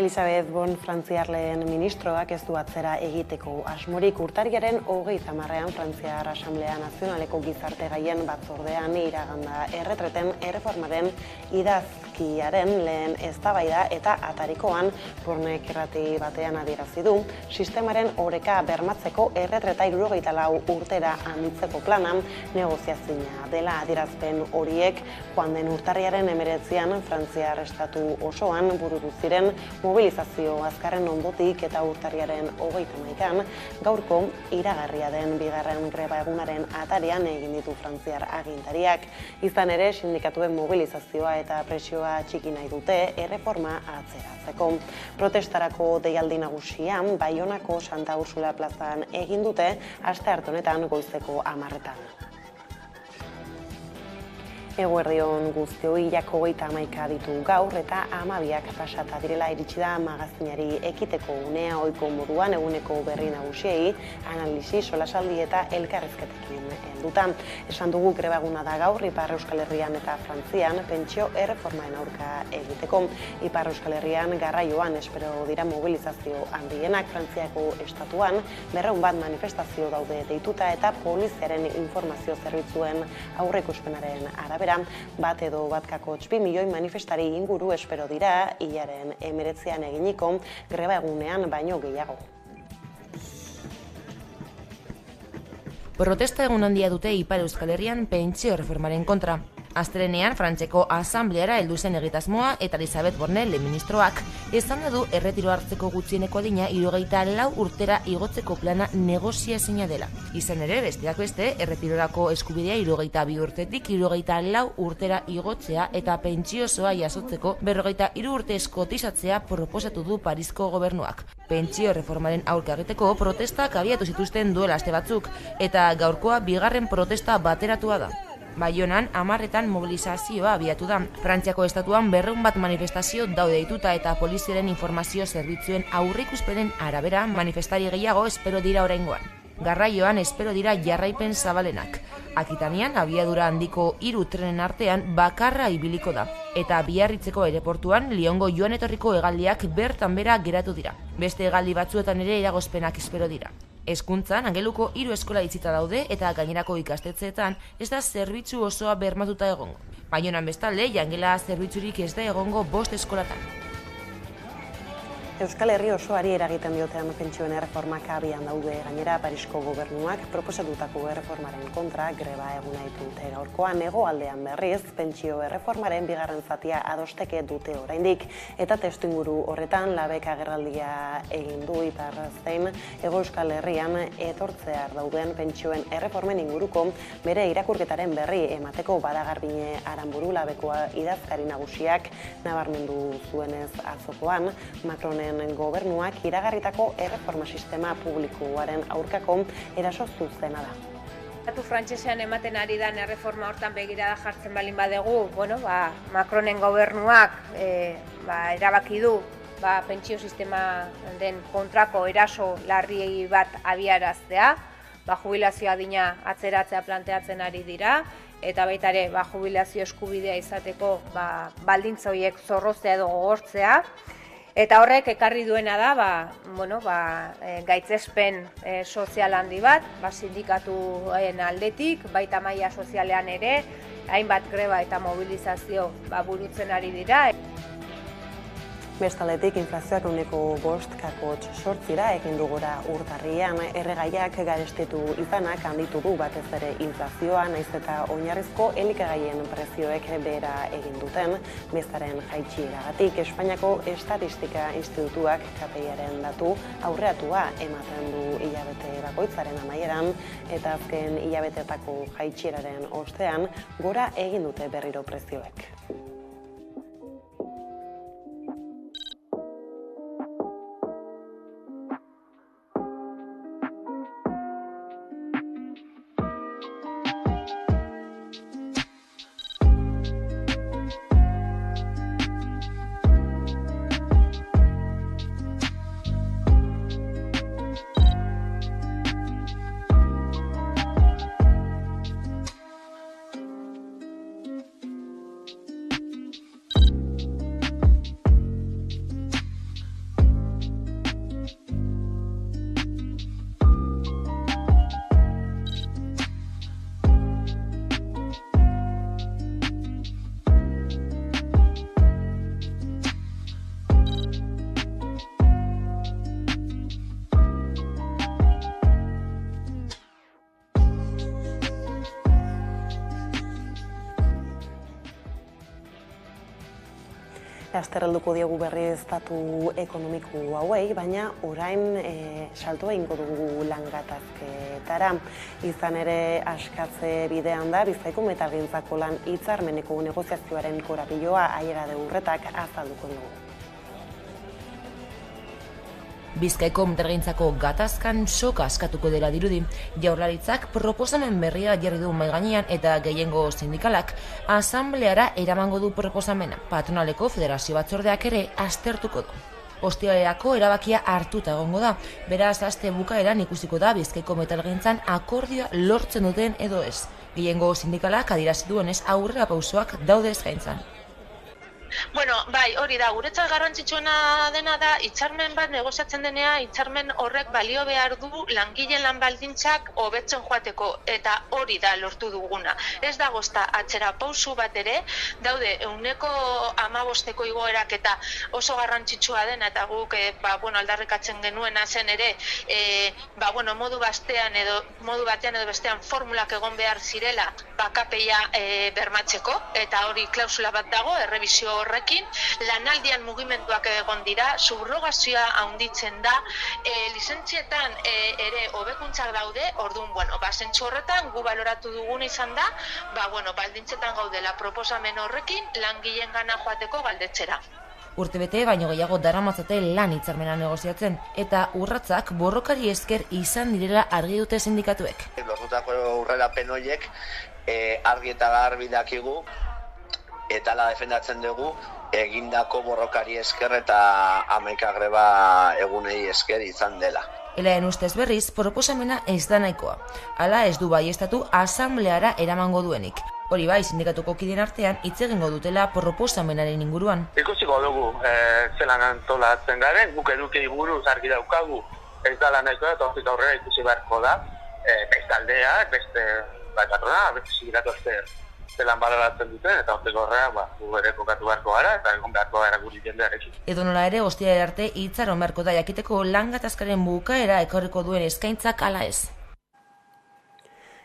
Elisabeth Born Frantziar lehen ministroak ez du atzera egiteko asmorik. Urtarrilaren 30ean Frantziar Asamblea Nazionaleko gizarte gaien batzordean iraganda erretreten erreformaren idazkiaren lehen eztabaida eta atarikoan Bornek irrati batean adierazi du sistemaren oreka bermatzeko erretreta 64 urtera handitzeko plana negoziazioa dela. Adierazpen horiek joan den urtarrilaren 19an Frantziar estatu osoan burutu ziren mobilizazio azkarren ondotik eta urtarrilaren 31an gaurko iragarria den bigarren greba egunaren atarian egin ditu frantziar agintariak. Izan ere, sindikatuen mobilizazioa eta presioa txiki nahi dute erreforma atzeratzeko. Protestarako deialdi nagusian Baionako Santa Ursula plazan egin dute astearte honetan goizeko 10etan. Eguerdion guztioi, 31 ditu gaur eta 12 pasata direla iritsi da magazinari ekiteko unea ohiko moduan eguneko berri nagusiei analisi, solasaldi eta elkarrizketekin helduta. Esan dugu greba eguna da gaur Ipar Euskal Herrian eta Frantzian pentsio erreformaen aurka egiteko. Ipar Euskal Herrian garraioan espero dira mobilizazio handienak. Frantziako estatuan 200 manifestazio daude deituta eta poliziaren informazio zerbitzuen aurreikuspenaren arabera bat edo batkako 2 milioi manifestari inguru espero dira hilaren 19an eginiko greba egunean baino gehiago. Protesta egun handia dute Ipar Euskal Herrian pentsio erreformaren kontra. Astelehenean Frantziako Asambleara heldu zen egitasmoa eta Elisabeth Borne lehen ministroak esan du erretiro hartzeko gutxieneko adina 64 urtera igotzeko plana negoziazina dela. Izan ere, besteak beste, erretirorako eskubidea 62 urtetik 64 urtera igotzea eta pentsio osoa jasotzeko 43 urte kotizatzea proposatu du Parisko gobernuak. Pentsio erreformaren aurka egiteko protestak abiatu zituzten duela aste batzuk eta gaurkoa bigarren protesta bateratua da. Baionan 10etan mobilizazioa abiatu da. Frantziako estatuan 200 manifestazio daude deituta eta poliziaren informazio zerbitzuen aurreikuspenen arabera manifestari gehiago espero dira oraingoan. Garraioan espero dira jarraipen zabalenak. Akitanian abiadura handiko 3 trenen artean bakarra ibiliko da. Eta Biarritzeko aireportuan Liongo joan etorriko hegaldiak bertan bera geratu dira. Beste hegaldi batzuetan ere eragozpenak espero dira. Hezkuntzan Angeluko 3 eskola itxita daude eta gainerako ikastetxeetan ez da zerbitzu osoa bermatuta egongo. Baionan bestalde, jangela zerbitzurik ez da egongo 5 eskolatan. Euskal Herri osoari eragiten dioten pentsioen erreformak abian daude. Gainera, Parisko gobernuak proposatutako erreformaren kontra greba eguna ditute gaurkoan. Hegoaldean berriz, pentsio erreformaren bigarren zatia adosteke dute oraindik. Eta testuinguru horretan, labek agerraldia egin du Ipar zein Hego Euskal Herrian etortzear dauden pentsioen erreformen inguruko bere irakurketaren berri emateko Badagarbine Aranburu labekoa idazkari nagusiak nabarmendu zuenez atzokoan, Macronen gobernuak iragarritako erreforma sistema publikoaren aurkako eraso zuzena da. Estatu frantsesean ematen ari den erreforma hortan begirada jartzen balin badegu, Macronen gobernuak erabaki du pentsio sistema den kontrako eraso larri bat abiaraztea, jubilazio adina atzeratzea planteatzen ari dira, eta baita ere jubilazio eskubidea izateko baldintza horiek zorroztea edo gogortzea. Eta horrek ekarri duena da, gaitzespen sozial handi bat, sindikatuen aldetik, baita maila sozialean ere, hainbat greba eta mobilizazio burutzen ari dira. Bestaldetik, inflazioak 5,8% egin du gora urtarrian. Erregaiak garestitu izanak handitu du batez ere inflazioa, nahiz eta oinarrizko elikagaien prezioek behera egin duten bezaren jaitsieragatik. Espainiako Estatistika Institutuak KPI-aren datu aurreatua ematen du hilabete bakoitzaren amaieran eta azken hilabeteetako jaitsieraren ostean gora egin dute berriro prezioek. Laster helduko diogu berriz datu ekonomiko hauei, baina orain salto egingo dugu lan gatazketara. Izan ere askatze bidean da Bizkaiko metalgintzako lan hitzarmeneko negoziazioaren korapiloa Aiara de Urretak azalduko dugu. Bizkaiko metalgintzako gatazkan soka askatuko dela dirudi. Jaurlaritzak proposamen berria jarri du mahai gainean eta gehiengo sindikalak asambleara eramango du proposamena. Patronaleko federazio batzordeak ere aztertuko du. Ostiralerako erabakia hartuta egongo da. Beraz, aste bukaeran ikusiko da Bizkaiko metalgintzan akordioa lortzen duten edo ez. Gehiengo sindikalak adierazi duenez aurrera pausoak daude eskaintzan. Bueno, bai, hori da, guretzat garrantzitsuena dena da, hitzarmen bat negoziatzen denea, hitzarmen horrek balio behar du langileen lan baldintzak hobetzen joateko, eta hori da lortu duguna. Ez dago ezta atzera pausu bat ere, daude 15% igoerak eta oso garrantzitsua dena, eta guk aldarrikatzen genuena zen ere, modu batean edo bestean formulak egon behar zirela, KPIa bermatzeko, eta hori klausula bat dago, errebisio horrekin, lanaldian mugimenduak egon dira, subrogazioa handitzen da, lizentzietan ere hobekuntzak daude, orduan, zentzu horretan gu baloratu duguna izan da, baldintzetan gaudela proposamen horrekin langileen gana joateko galdetzera. Urtebete baino gehiago daramatzate lan hitzarmena negoziatzen, eta urratsak borrokari esker izan direla argi dute sindikatuek. Lortutako aurrerapen horiek argi eta garbi dakigu, eta la defendatzen dugu egindako borrokari esker eta 11 greba egunei esker izan dela. Elaen ustez berriz, proposamena ez da nahikoa. Hala ez du baieztatu asambleara eramango duenik. Hori bai, sindikatuko kideen artean hitz egingo dutela proposamenaren inguruan. Ikusiko dugu zelan antolatzen garen, guk eduki buruz argi daukagu ez dela nahikoa, eta hortik aurrera ikusi beharko da, beste aldeak, beste patrona, beste sindikatu zelan baloratzen duten, eta hortik horrean ere kokatu beharko gara, eta egon beharko gara guri jendearekin. Edonola ere, ostiralera arte itxaron beharko da jakiteko lan gatazkaren bukaera ekarriko duen eskaintzak ala ez.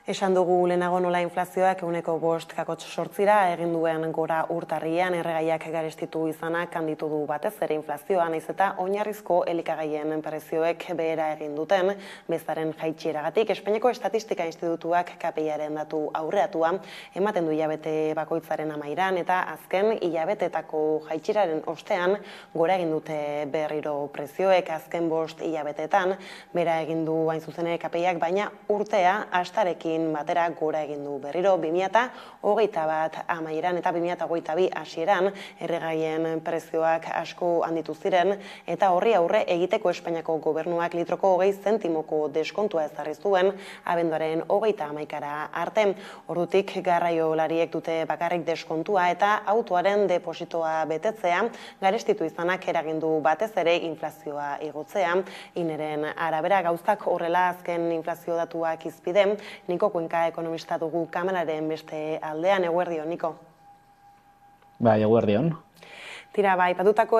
Esan dugu lehenago nola inflazioak 5,8% egin duen gora urtarrian erregaiak garestitu izanak handitu du batez ere inflazioa, nahiz eta oinarrizko elikagaien prezioek behera egin duten bezaren jaitsieragatik. Espainiako Estatistika Institutuak KPIaren datu aurreatua ematen du hilabete bakoitzaren amairan eta azken hilabetetako jaitsieraren ostean gora egin dute berriro prezioek azken 5 hilabetetan bera egin du hain zuzen ere KPIak, baina urtea hastarekin batera gora egin du berriro 2021 amaieran eta 2022 hasieran erregaien prezioak asko handitu ziren eta horri aurre egiteko Espainiako gobernuak litroko 20 zentimoko deskontua ezarri zuen abenduaren 31 arte. Ordutik garraiolariek dute bakarrik deskontua eta autoaren depositoa betetzea garestitu izanak eragin du batez ere inflazioa igotzea. Ineren arabera gauzak horrela azken inflazio datuak izpide. Niko Kuenka ekonomista dugu kameraren beste aldean. Eguerdion, Niko. Bai, eguerdion. Tira, aipatutako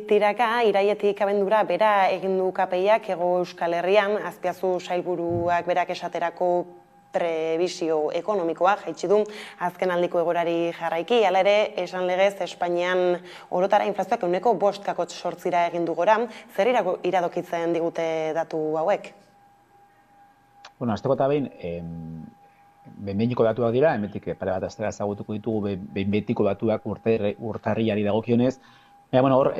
tiraka, iraietik abendura bera egin du KPIak Hego Euskal Herrian, Azpiazu sailburuak berak esaterako prebisio ekonomikoa jaitsi du azken aldiko egorari jarraiki. Hala ere, esan legez, Espainian orotara inflazioak 5,8% egin du gora. Zer iradokitzen digute datu hauek? Azteko eta behin, behin-behiniko datuak dira, hemetik pare bat astera ezagutuko ditugu behin-betiko datuak urtarriari dagokionez. Hor,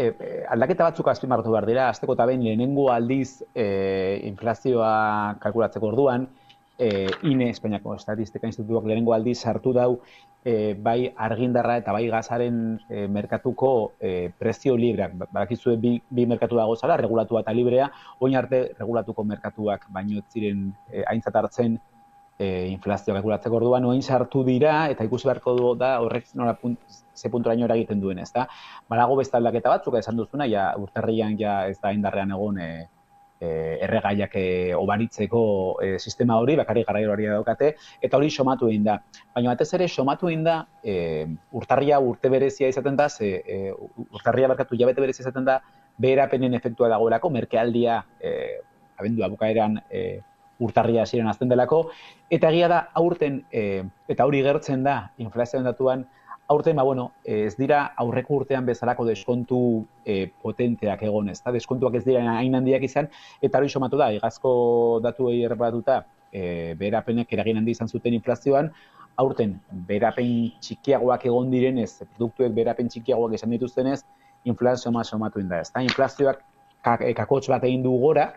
aldaketa batzuk azpimarratu behar dira, azteko eta behin lehenengo aldiz inflazioa kalkulatzeko orduan, INE, Espainiako Estatistika Institutuak lehenengo aldiz sartu dau bai argindarra eta bai gazaren merkatuko prezio libreak. Badakizue bi merkatu dago zala, regulatua eta librea, oin arte regulatuko merkatuak baino ez ziren aintzat hartzen inflazioa kalkulatzeko orduan, oin sartu dira eta ikusi beharko du da horrek ze punturaino eragiten duen, ezta? Badago beste aldaketa batzuk esan duzuna, urtarrian ez da indarrean egon erregaiak obaritzeko sistema hori, bakarrik garraioari daukate, eta hori somatu egin da. Baina batez ere somatu egin da, urtarria urte berezia izaten da, urtarria barkatu hilabete berezia izaten da, beherapenen efektua dagoelako, merkealdia abendua bukaeran urtarria hasieran hasten delako, eta egia da aurten, eta hori gertzen da inflazioaren datuan, aurten, ez dira aurreko urtean bezalako deskontu potenteak egon, ezta? Deskontuak ez dira hain handiak izan, eta hori somatu da, igazko datuei erreparatuta, beherapenek eragin handi izan zuten inflazioan, aurten beherapen txikiagoak egon direnez, produktuek beherapen txikiagoak izan dituztenez, inflazioa somatu da, ezta? Inflazioak kakotx bat egin du gora,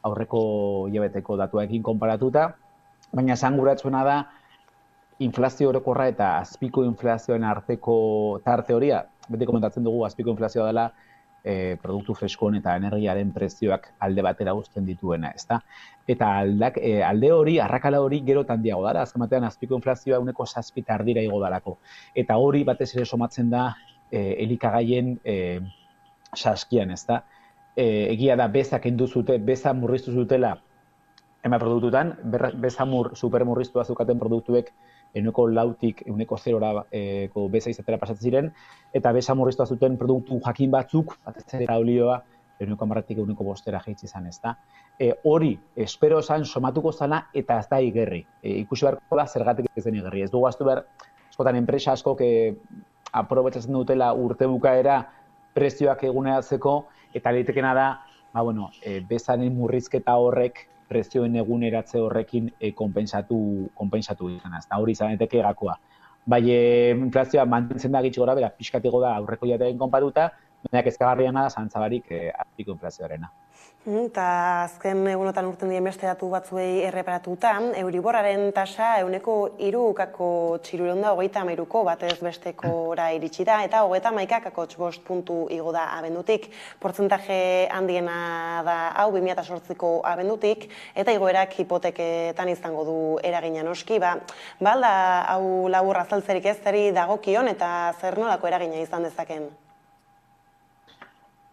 aurreko hilabeteko datuekin konparatuta, baina esanguratsuena da inflazio orokorra eta azpiko inflazioen arteko tarte horia, beti komentatzen dugu azpiko inflazioa dela produktu freskoen eta energiaren prezioak alde batera uzten dituena, ezta? Eta alde hori, arrakala hori gero handiago dara, azken batean azpiko inflazioa 7 ardira igo dalako. Eta hori batez ere somatzen da elikagaien saskian, ezta? Egia da beza kendu zute, beza murriztu zutela hemen produktutan, beza supermurriztua zukaten produktuek 6tik 0ra beza izatera pasatzen ziren, eta beza murriztua zuten produktu jakin batzuk, batez ere olioa, 10tik 5ra jaitsi izan, ezta? Hori, espero esan somatuko zana eta ez da igerri. Ikusi beharko da zergatik ez den igerri. Ez dugu aztu behar, askotan enpresa askok aprobetxatzen dutela urte bukaera prezioak eguneratzeko, eta litekena da, bezanen murrizketa horrek prezioen eguneratze horrekin konpentsatu izan, ezta? Hori izan daiteke gakoa. Bai, inflazioa mantentzen da gitxi gora bera, pixkatego da aurreko jatekin konpatuta, baina kezkagarriena da zantzabarik azpiko inflazioarena. Eta azken egunotan urten dien beste datu batzuei erreparatuta, Euriborraren tasa 3,3 txiruronda 33ko batez bestekora iritsi da, eta 31,5 puntu igo da abendutik. Portzentaje handiena da hau 2008ko abendutik, eta igoerak hipoteketan izango du eragina noski. Balda hau labur azaltzerik ez zeri dagokion eta zer nolako eragina izan dezaken?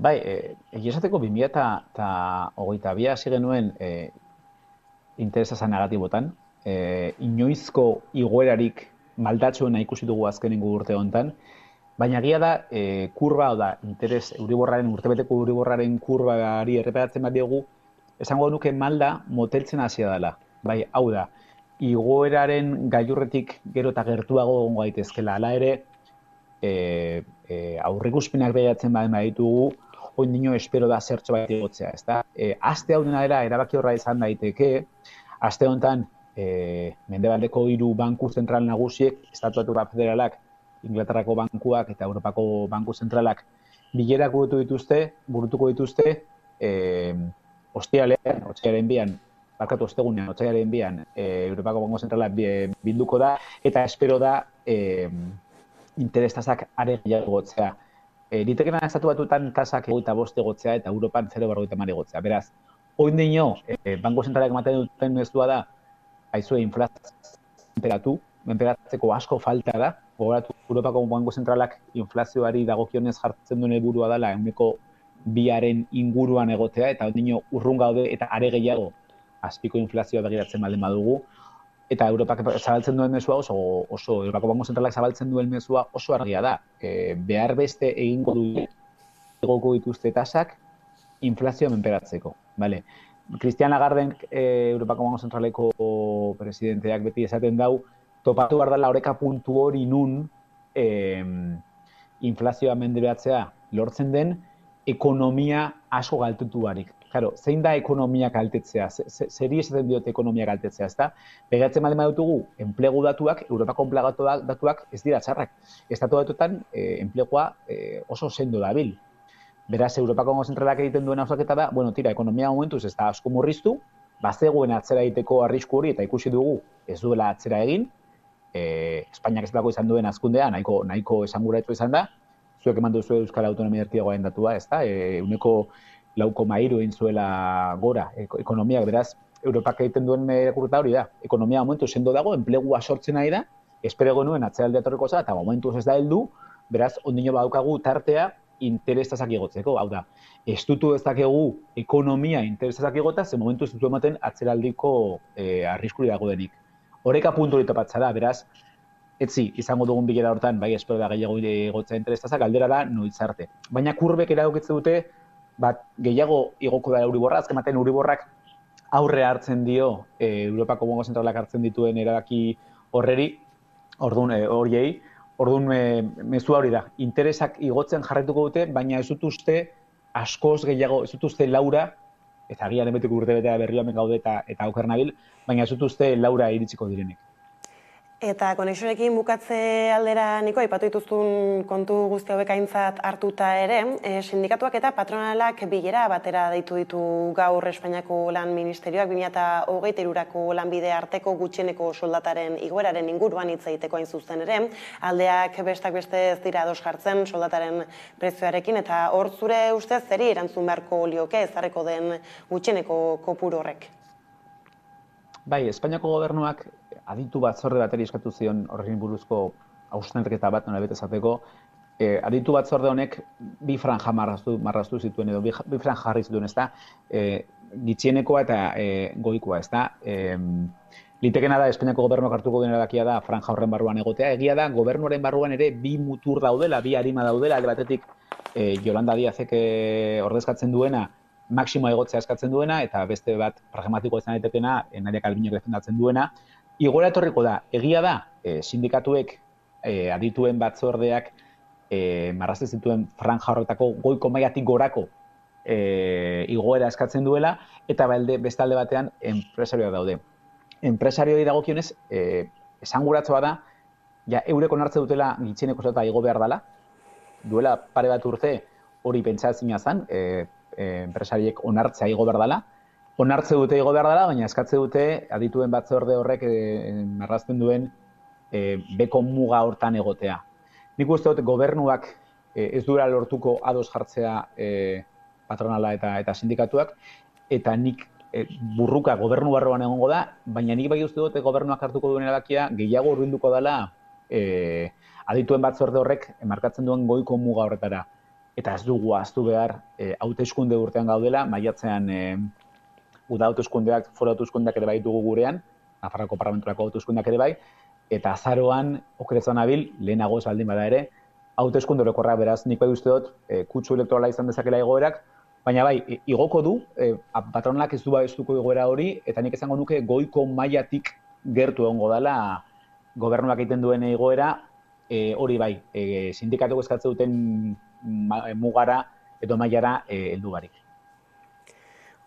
Bai, egia esateko 2022 hasi genuen interesa negatibotan, inoizko igoerarik maldatsuena ikusi dugu azkenengo urte honetan, baina egia da kurba, da, interes Euriborraren, urtebeteko Euriborraren kurbari erreparatzen bat diogu, esango nuke malda moteltzen hasia dela. Bai, hau da, igoeraren gailurretik gero eta gertuago egongo gaitezkela, hala ere, aurreikuspenak begiratzen baditugu, oindino espero da zertxo bat igotzea, ezta? Aste hau dena dela erabaki horra izan daiteke, aste honetan Mendebaldeko 3 banku zentral nagusiek, Estatu Federalak, Inglaterrako bankuak eta Europako banku zentralak bilerak burutuko dituzte, ostegunean, Europako banku zentralak bilduko da, eta espero da interes tasak are gehiago gotzea. Litekena Estatu Batuetan tasak 25 egotzea eta Europan 0,50 egotzea. Beraz, oindino, banku zentralak ematen duten mezua da, aizue inflazio menperatzeko asko falta da. Gogoratu, Europako banku zentralak inflazioari dagokionez jartzen duen helburua dela 2% inguruan egotea, eta oindino urrun gaude eta are gehiago azpiko inflazioa begiratzen baldin badugu. Eta Europak zabaltzen duen mezua oso Europako banku zentralak zabaltzen duen mezua oso argia da. Behar beste egingo egoko dituzte tasak inflazioa menperatzeko. Christine Lagarden, Europako banku zentraleko presidenteak beti esaten dau, topatu behar dela oreka puntu hori nun inflazioa menperatzea lortzen den ekonomia asko galtutu barik. Claro, zein da ekonomia kaltetzea? Zeri esaten diote ekonomia kaltetzea, ezta? Begiratzen baldin badugu, enplegu datuak, Europako enplegu datuak ez dira txarrak. Estatu Batuetan enplegua oso sendo dabil. Beraz, Europako banku zentralak egiten duen hausnarketa da, ekonomia momentuz ez da asko murriztu, bazegoen atzera egiteko arrisku hori eta ikusi dugu ez duela atzera egin, Espainiak ez dago izan duen hazkundea, nahiko esanguratsua izan da, zuek eman duzu Euskal Autonomia Erkidegoaren datua, ezta? 4,3 egin zuela gora ekonomiak, beraz, Europak egiten duen irakurketa hori da. Ekonomia momentu sendo dago, enplegua sortzen nahi da, espero genuen atzeraldi etorriko za, eta momentuz ez da heldu, beraz, ondino badaukagu tartea interestasak igotzeko. Hau da, estutu dezakegu ekonomia interestasak igota, ze momentuz dutu ematen atzeraldiko arriskuri dago denik. Horeka puntu hori topatza da, beraz, etzi, izango dugun bilera hortan, bai, espero da gehiago igotza interestasak, galdera da noiz arte. Baina kurbek eragokitzen dute, gehiago igoko da Euriborra, azken baten Euriborrak aurre hartzen dio, Europako banku zentralak hartzen dituen erabaki horiei, Orduan, mezua hori da, interesak igotzen jarraituko dute, baina ez dut uste askoz gehiago, ez dut uste Laura, eta agian emetiko urtebetea berri hemen gaude eta oker nabil, baina ez dut uste Laura iritsiko direnik. Eta konexionekin bukatze aldera, Niko, aipatu dituzun kontu guzti hauek aintzat hartuta ere, sindikatuak eta patronalak bilera batera deitu ditu gaur Espainiako Lan Ministerioak 2023rako lanbide arteko gutxieneko soldataren igoeraren inguruan hitz egiteko hain zuzen ere, aldeak bestak beste ez dira ados jartzen soldataren prezioarekin, eta hor zure ustez zeri erantzun beharko lioke ezarriko den gutxieneko kopuru horrek? Bai, Espainiako gobernuak aditu batzorde bateri eskatu zion horrekin buruzko hausnarketa bat nolabait esateko. Aditu batzorde honek bi franja marraztu zituen edo bi franja jarri zituen, ezta? Gutxienekoa eta goikoa, ezta? Litekena da Espainiako gobernuak hartuko duen erabakia da franja horren barruan egotea. Egia da gobernuaren barruan ere bi mutur daudela, bi arima daudela, alde batetik Yolanda Díazek ordezkatzen duena maksimoa egotzea eskatzen duena, eta beste bat pragmatikoa izan daitekena, Nadia Calviñok defendatzen duena. Igoera etorriko da, egia da, sindikatuek adituen batzordeak marrazten zituen franja horretako goiko mailatik gorako igoera eskatzen duela, eta beste alde batean enpresarioak daude. Enpresarioi dagokionez, esanguratzoa da, eurek onartze dutela gutxieneko soldata igo behar dela, duela pare bat urte hori pentsatzina zen, enpresariek onartzea igo behar dela, onartze dute igo behar dela, baina eskatze dute adituen batzorde horrek marrazten duen beko muga hortan egotea. Nik uste dut gobernuak ez duela lortuko ados jartzea patronala eta sindikatuak, eta nik burruka gobernu barruan egongo da, baina nik bai uste dut gobernuak hartuko duen erabakia gehiago hurbilduko dela adituen batzorde horrek markatzen duen goiko muga horretara. Eta ez dugu ahaztu behar hauteskunde urtean gaudela, maiatzean uda hauteskundeak, foru hauteskundeak ere bai dugu gurean, Nafarroako Parlamenturako hauteskundeak ere bai, eta azaroan okerezan nabil, lehenago ez baldin bada ere, hauteskunde orokorrak beraz, nik bai uste dut, kutsu elektorala izan dezakela igoerak, baina bai, igoko du, patronalak ez duko igoera hori, eta nik esango nuke goiko mailatik gertu egongo dela gobernuak egiten duen igoera, hori bai, sindikatuko eskatze duten mugara edo mailara heldu barik.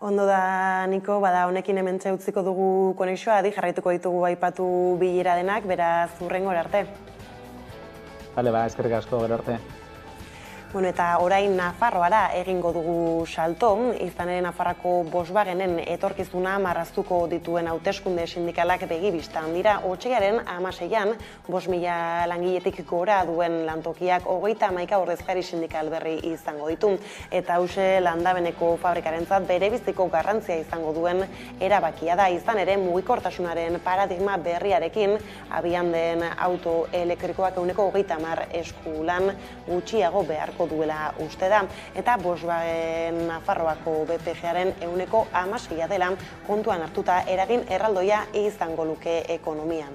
Ondo da, Niko, bada honekin hementxe utziko dugu konexioa, jarraituko ditugu aipatu bilera denak, beraz hurrengora arte. Bale, eskerrik asko, gero arte. Bueno, eta orain Nafarroara egingo dugu salto, izan ere Nafarrako Volkswagenen etorkizuna marraztuko dituen hauteskunde sindikalak begibistan dira. Otsailaren 16an 5.000 langiletik gora duen lantokiak 31 ordezkari sindikal berri izango ditu. Eta hauxe landabeneko fabrikarentzat bere biziko garrantzia izango duen erabakia da. Izan ere mugikortasunaren paradigma berriarekin abian den auto elektrikoak 30% eskulan gutxiago beharko duela uste da, eta Volkswagen Nafarroako BPG-aren 16% dela kontuan hartuta eragin erraldoia izango luke ekonomian.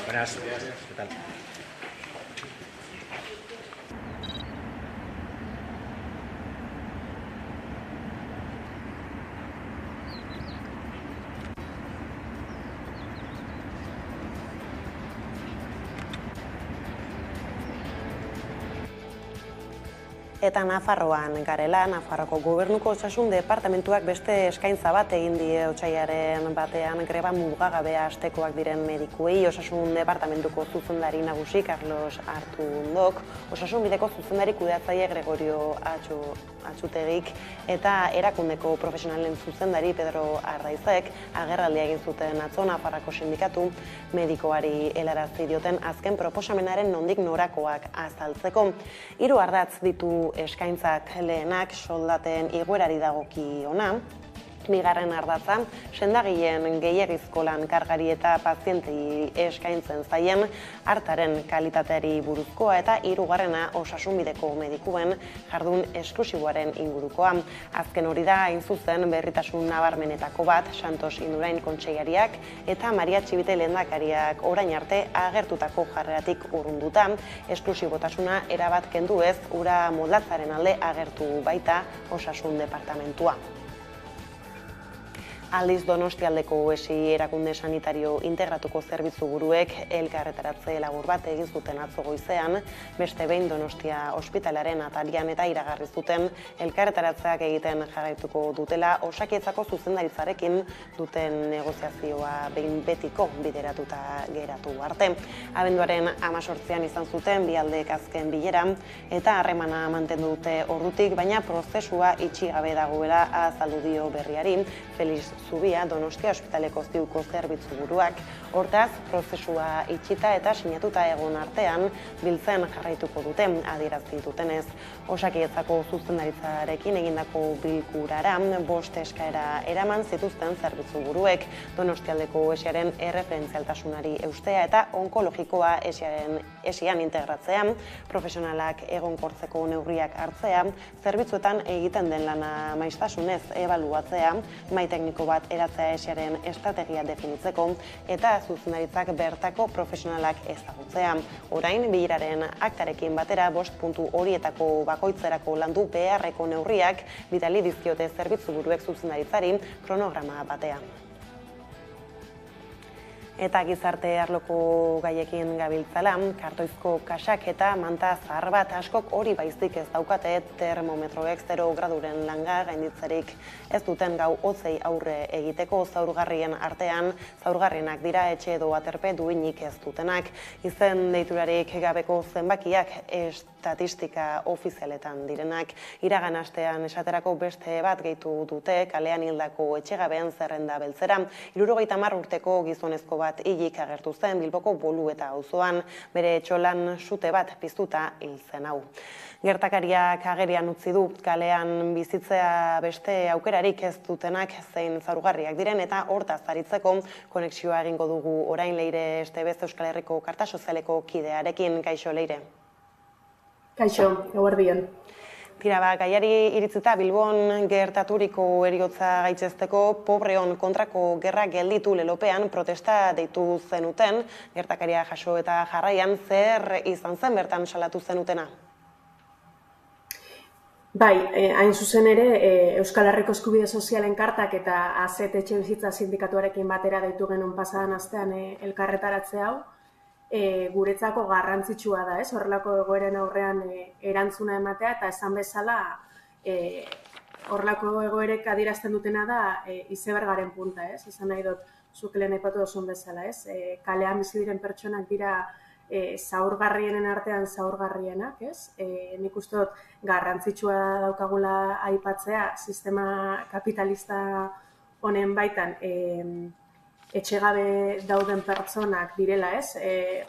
Buenas, ¿qué tal? Eta Nafarroan garela, Nafarroko gobernuko osasun departamentuak beste eskaintza bat egin die otsailaren batean greba mugagabea hastekoak diren medikuei. Osasun departamentuko zuzendari nagusi Carlos Artundok, osasun bideko zuzendari kudeatzaile Gregorio Atxutegik eta erakundeko profesionalen zuzendari Pedro Ardaizek agerraldia egin zuten atzo Nafarroko sindikatu medikoari helarazi dioten azken proposamenaren nondik norakoak azaltzeko. 3 ardatz ditu eskaintzak, lehenak soldaten igoerari dagokiona, bigarren ardatza, sendagileen gehiegizko lan kargari eta pazientei eskaintzen zaien hartaren kalitateari buruzkoa eta 3. osasunbideko medikuen jardun esklusiboaren ingurukoa. Azken hori da, hain zuzen, berritasun nabarmenetako bat, Santos Indurain kontseilariak eta Maria Txibite lehendakariak orain arte agertutako jarreratik urrunduta, esklusibotasuna erabat kendu ez, ura moldatzaren alde agertu baita osasun departamentua. Aldiz Donostialdeko ESI erakunde sanitario integratuko zerbitzu buruek elkarretaratze labur bat egin zuten atzo goizean, beste behin Donostia ospitalaren atarian eta iragarri zuten elkarretaratzeak egiten jarraituko dutela Osakidetzako zuzendaritzarekin duten negoziazioa behin betiko bideratuta geratu arte. Abenduaren 18an izan zuten bi aldeek azken bilera eta harremana mantendu dute ordutik, baina prozesua itxi gabe dagoela azaldu dio berriari Felix Zubia Donostia ospitaleko ziuko zerbitzu buruak. Hortaz, prozesua itxita eta sinatuta egon artean biltzen jarraituko dute, adierazi dutenez. Osakidetzako zuzendaritzarekin egindako bilkurara 5 eskaera eraman zituzten zerbitzu buruek, Donostialdeko ESIaren erreferentzialtasunari eustea eta onkologikoa ESIan integratzea, profesionalak egonkortzeko neurriak hartzea, zerbitzuetan egiten den lana maiztasunez ebaluatzea, mahai tekniko bat eratzea ESIaren estrategia definitzeko eta zuzendaritzak bertako profesionalak ezagutzea. Orain, bileraren aktarekin batera 5 puntu horietako bakoitzerako landu beharreko neurriak bidali dizkiote zerbitzu buruek zuzendaritzari kronograma batean. Eta gizarte arloko gaiekin gabiltzala, kartoizko kasak eta manta zahar bat askok hori baizik ez daukate termometroek 0 graduren langa gainditzerik ez duten gau hotzei aurre egiteko zaurgarrien artean, zaurgarrienak dira etxe edo aterpe duinik ez dutenak. Izen deiturarik gabeko zenbakiak estatistika ofizialetan direnak, iragan astean esaterako beste bat gehitu dute kalean hildako etxegabeen zerrenda beltzera. 70 urteko gizonezko bat hilik agertu zen Bilboko Bolueta auzoan, bere etxolan sute bat piztuta hil zen hau. Gertakariak agerian utzi du kalean bizitzea beste aukerarik ez dutenak zein zaurgarriak diren eta hortaz aritzeko konexioa egingo dugu orain Leire Estebez Euskal Herriko Karta Sozialeko kidearekin. Kaixo, Leire. Kaixo, eguerdion. Tira, gaiari iritzita Bilbon gertaturiko heriotza gaitzesteko pobreon kontrako gerra gelditu lelopean protesta deitu zenuten, gertakaria jaso eta jarraian zer izan zen bertan salatu zenutena? Bai, hain zuzen ere, Euskal Herriko Eskubide Sozialen Kartak eta AZET Etxebizitza Sindikatuarekin batera deitu genuen pasadan astean elkarretaratze hau, guretzako garrantzitsua da, horrelako egoeren aurrean erantzuna ematea eta esan bezala horrelako egoerek adierazten dutena da izebergaren punta, esan nahi dut zuk lehen aipatu duzun bezala, kalean bizi diren pertsonak dira zaurgarrienen artean zaurgarrienak, nik uste dut garrantzitsua daukagula aipatzea sistema kapitalista honen baitan etxegabe dauden pertsonak direla,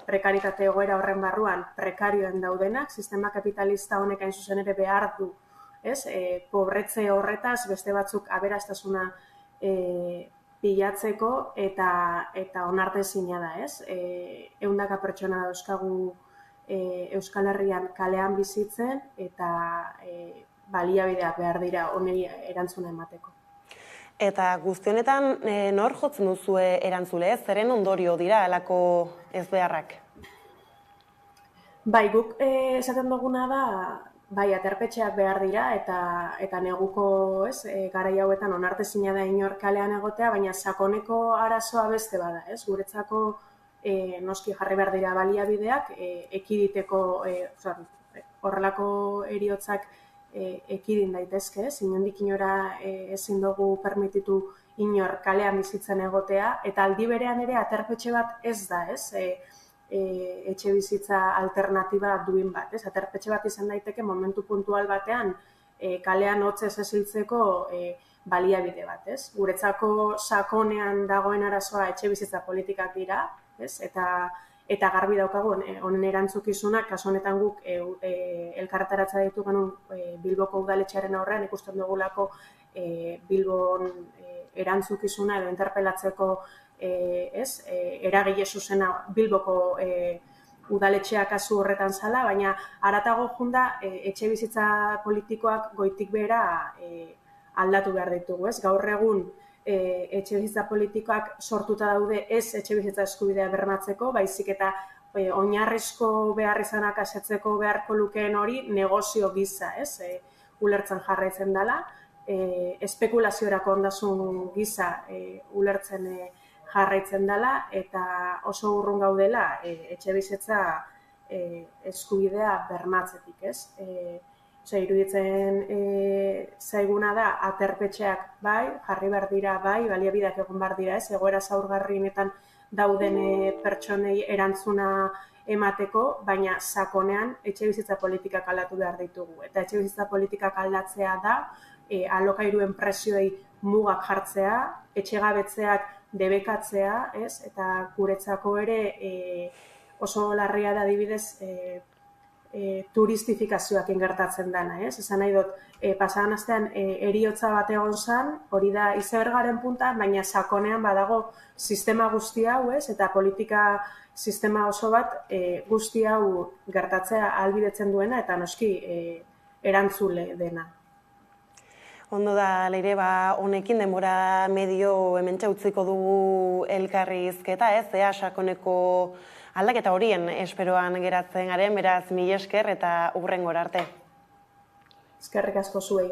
prekaritate egoera horren barruan prekarioen daudenak, sistema kapitalista honek hain zuzen ere behar du, pobretze horretaz beste batzuk aberastasuna bilatzeko eta onartezina da, 100 pertsona dauzkagu Euskal Herrian kalean bizitzen eta baliabideak behar dira honi erantzuna emateko. Eta guztionetan nor jotzen duzue erantzule, zeren ondorio dira halako ezbeharrak? Bai, guk esaten duguna da, bai, aterpetxeak behar dira eta neguko garai hauetan onartezina da inor kalean egotea, baina sakoneko arazoa beste bada, guretzako noski jarri behar dira baliabideak ekiditeko horrelako heriotzak ekidin daitezke, inondik inora ezin dugu permititu inor kalean bizitzen egotea, eta aldi berean ere aterpetxe bat ez da, etxe bizitza alternatiba duin bat. Aterpetxe bat izan daiteke momentu puntual batean kalean hotzez esiltzeko baliabide bat. Guretzako sakonean dagoen arazoa etxe bizitza politikak dira, eta garbi daukagu honen erantzukizuna, kasu honetan guk elkarretaratza ditu genuen Bilboko udaletxearen aurrean, ikusten dugulako Bilbon erantzukizuna edo interpelatzeko eragile zuzena Bilboko udaletxea kasu horretan zala, baina haratago junda etxe bizitza politikoak goitik behera aldatu behar ditugu. Gaur egun etxe bizitza politikoak sortuta daude ez etxe bizitza eskubidea bermatzeko, baizik eta oinarrizko beharrizanak asetzeko beharko lukeen hori negozio gisa, ulertzen jarraitzen dela, espekulaziorako ondasun gisa ulertzen jarraitzen dela, eta oso urrun gaudela etxe bizitza eskubidea bermatzetik, iruditzen zaiguna da aterpetxeak bai, jarri behar dira bai, baliabideak egon behar dira, egoera zaurgarrienetan dauden pertsonei erantzuna emateko, baina sakonean etxe bizitza politikak aldatu behar ditugu. Eta etxe bizitza politikak aldatzea da alokairuen prezioei mugak jartzea, etxegabetzeak debekatzea, eta guretzako ere oso larria da adibidez turistifikazioak ingertatzen dana, esan nahi dut, pasadan astean heriotza bat egon zen, hori da izebergaren punta, baina sakonean badago sistema guzti hau, eta politika sistema oso bat guzti hau gertatzea ahalbidetzen duena, eta noski erantzule dena. Ondo da, Leire, honekin denbora medio hementxe utziko dugu elkarrizketa, ea sakoneko aldaketa horien esperoan geratzen garen, beraz, mila esker eta hurrengora arte. Eskerrik asko zuei.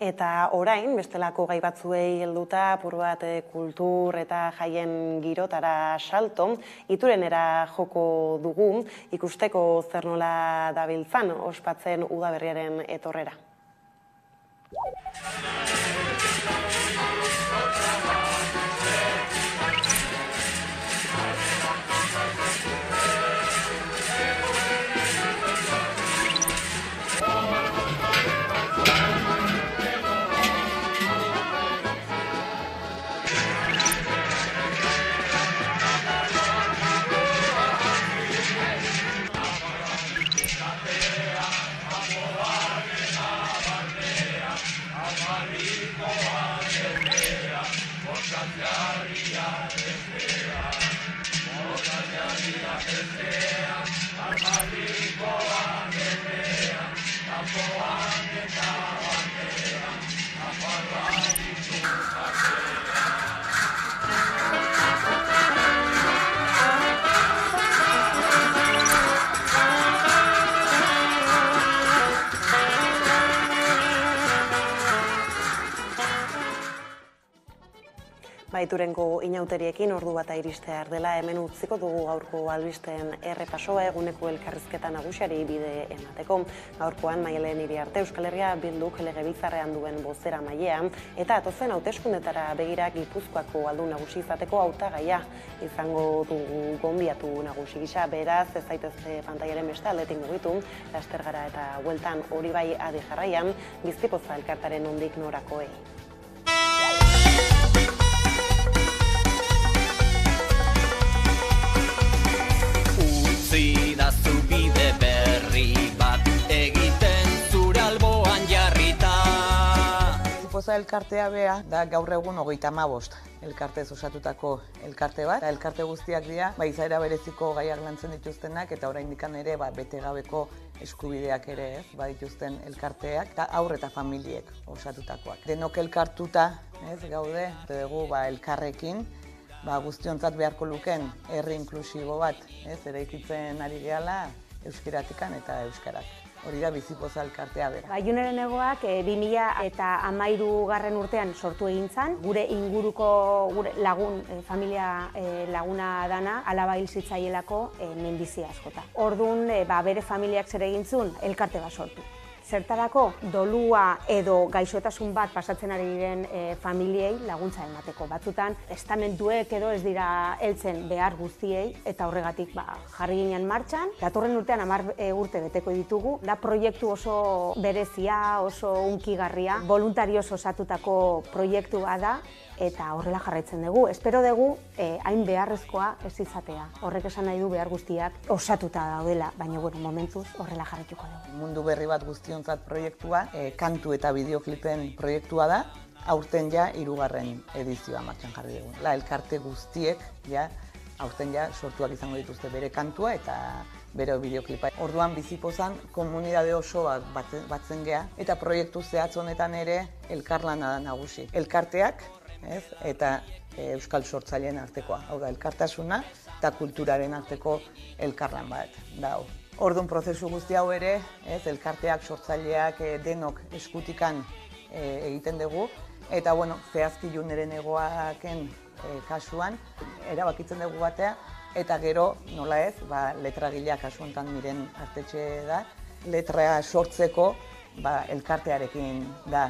Eta orain, bestelako gai batzuei helduta, apur bat kultur eta jaien girotara salto, Iturenera joko dugu, ikusteko zer nola dabiltzan ospatzen udaberriaren etorrera. Iturengo inauteriekin ordu bata iristea dela hemen utziko dugu gaurko albisteen errepasoa eguneko elkarrizketa nagusiari bide emateko. Gaurkoan Maialen Iriarte Euskal Herria Bilduk legebiltzarrean duen bozera mailea eta atozen hauteskundetara begira Gipuzkoako aldun nagusi izateko hautagaia izango dugu gonbiatu nagusi gisa, beraz ez zaitezte pantailaren beste aldetik mugitu, laster gara eta bueltan hori bai adi jarraian Bizkipoza elkartaren nondik norakoei. Zidazu bide berri bat egiten zure alboan jarrita. Bizkipoza elkartea bea da gaur egun 35 elkartez osatutako elkarte bat. Elkarte guztiak dira izaera bereziko gaiak lantzen dituztenak eta oraindik ere betegabeko eskubideak ere badituzten elkarteak eta haur eta familiek osatutakoak. Denok elkartuta gaude dugu elkarrekin guztiontzat beharko luken herri inklusibo bat eraikitzen ari gehala euskiratikan eta euskarak. hori da Bizipoza elkartea bera. Juneren Egoak 2013 urtean sortu egin zen, gure inguruko lagun, familia laguna dana, alaba hil zitzaielako minbizia askota. Orduan, bere familiak zer egin zuen, elkarte bat sortu. Zertarako dolua edo gaixotasun bat pasatzen ari diren familiei laguntza emateko. Batzutan, estamentuek edo ez dira heltzen behar guztiei, eta horregatik jarri ginen martxan. Datorren urtean 10 urte beteko ditugu. Da proiektu oso berezia, oso hunkigarria, voluntarioz osatutako proiektua da, eta horrela jarraitzen dugu. Espero dugu hain beharrezkoa ez izatea. Horrek esan nahi du behar guztiak osatuta daudela, baina momentuz horrela jarraituko dugu. Mundu berri bat guztiontzat proiektua, kantu eta bideoklipen proiektua da, aurten ja 3. edizioa martxan jarri dugu. Elkarte guztiek aurten ja sortuak izango dituzte bere kantua eta bere bideoklipa. Orduan Bizipozan komunitate oso batzen gea, eta proiektu zehatz honetan ere elkarlana da nagusi. Elkarteak eta euskal sortzaileen artekoa. Hau da, elkartasuna eta kulturaren arteko elkarlan bat. Orduan prozesu guzti hau ere, elkarteak, sortzaileak denok eskutikan egiten dugu. Eta, zehazki Juneren Egoaken kasuan, erabakitzen dugu batea, eta gero, nola ez, letragilea kasu honetan Miren Artetxe da, letra sortzeko elkartearekin da,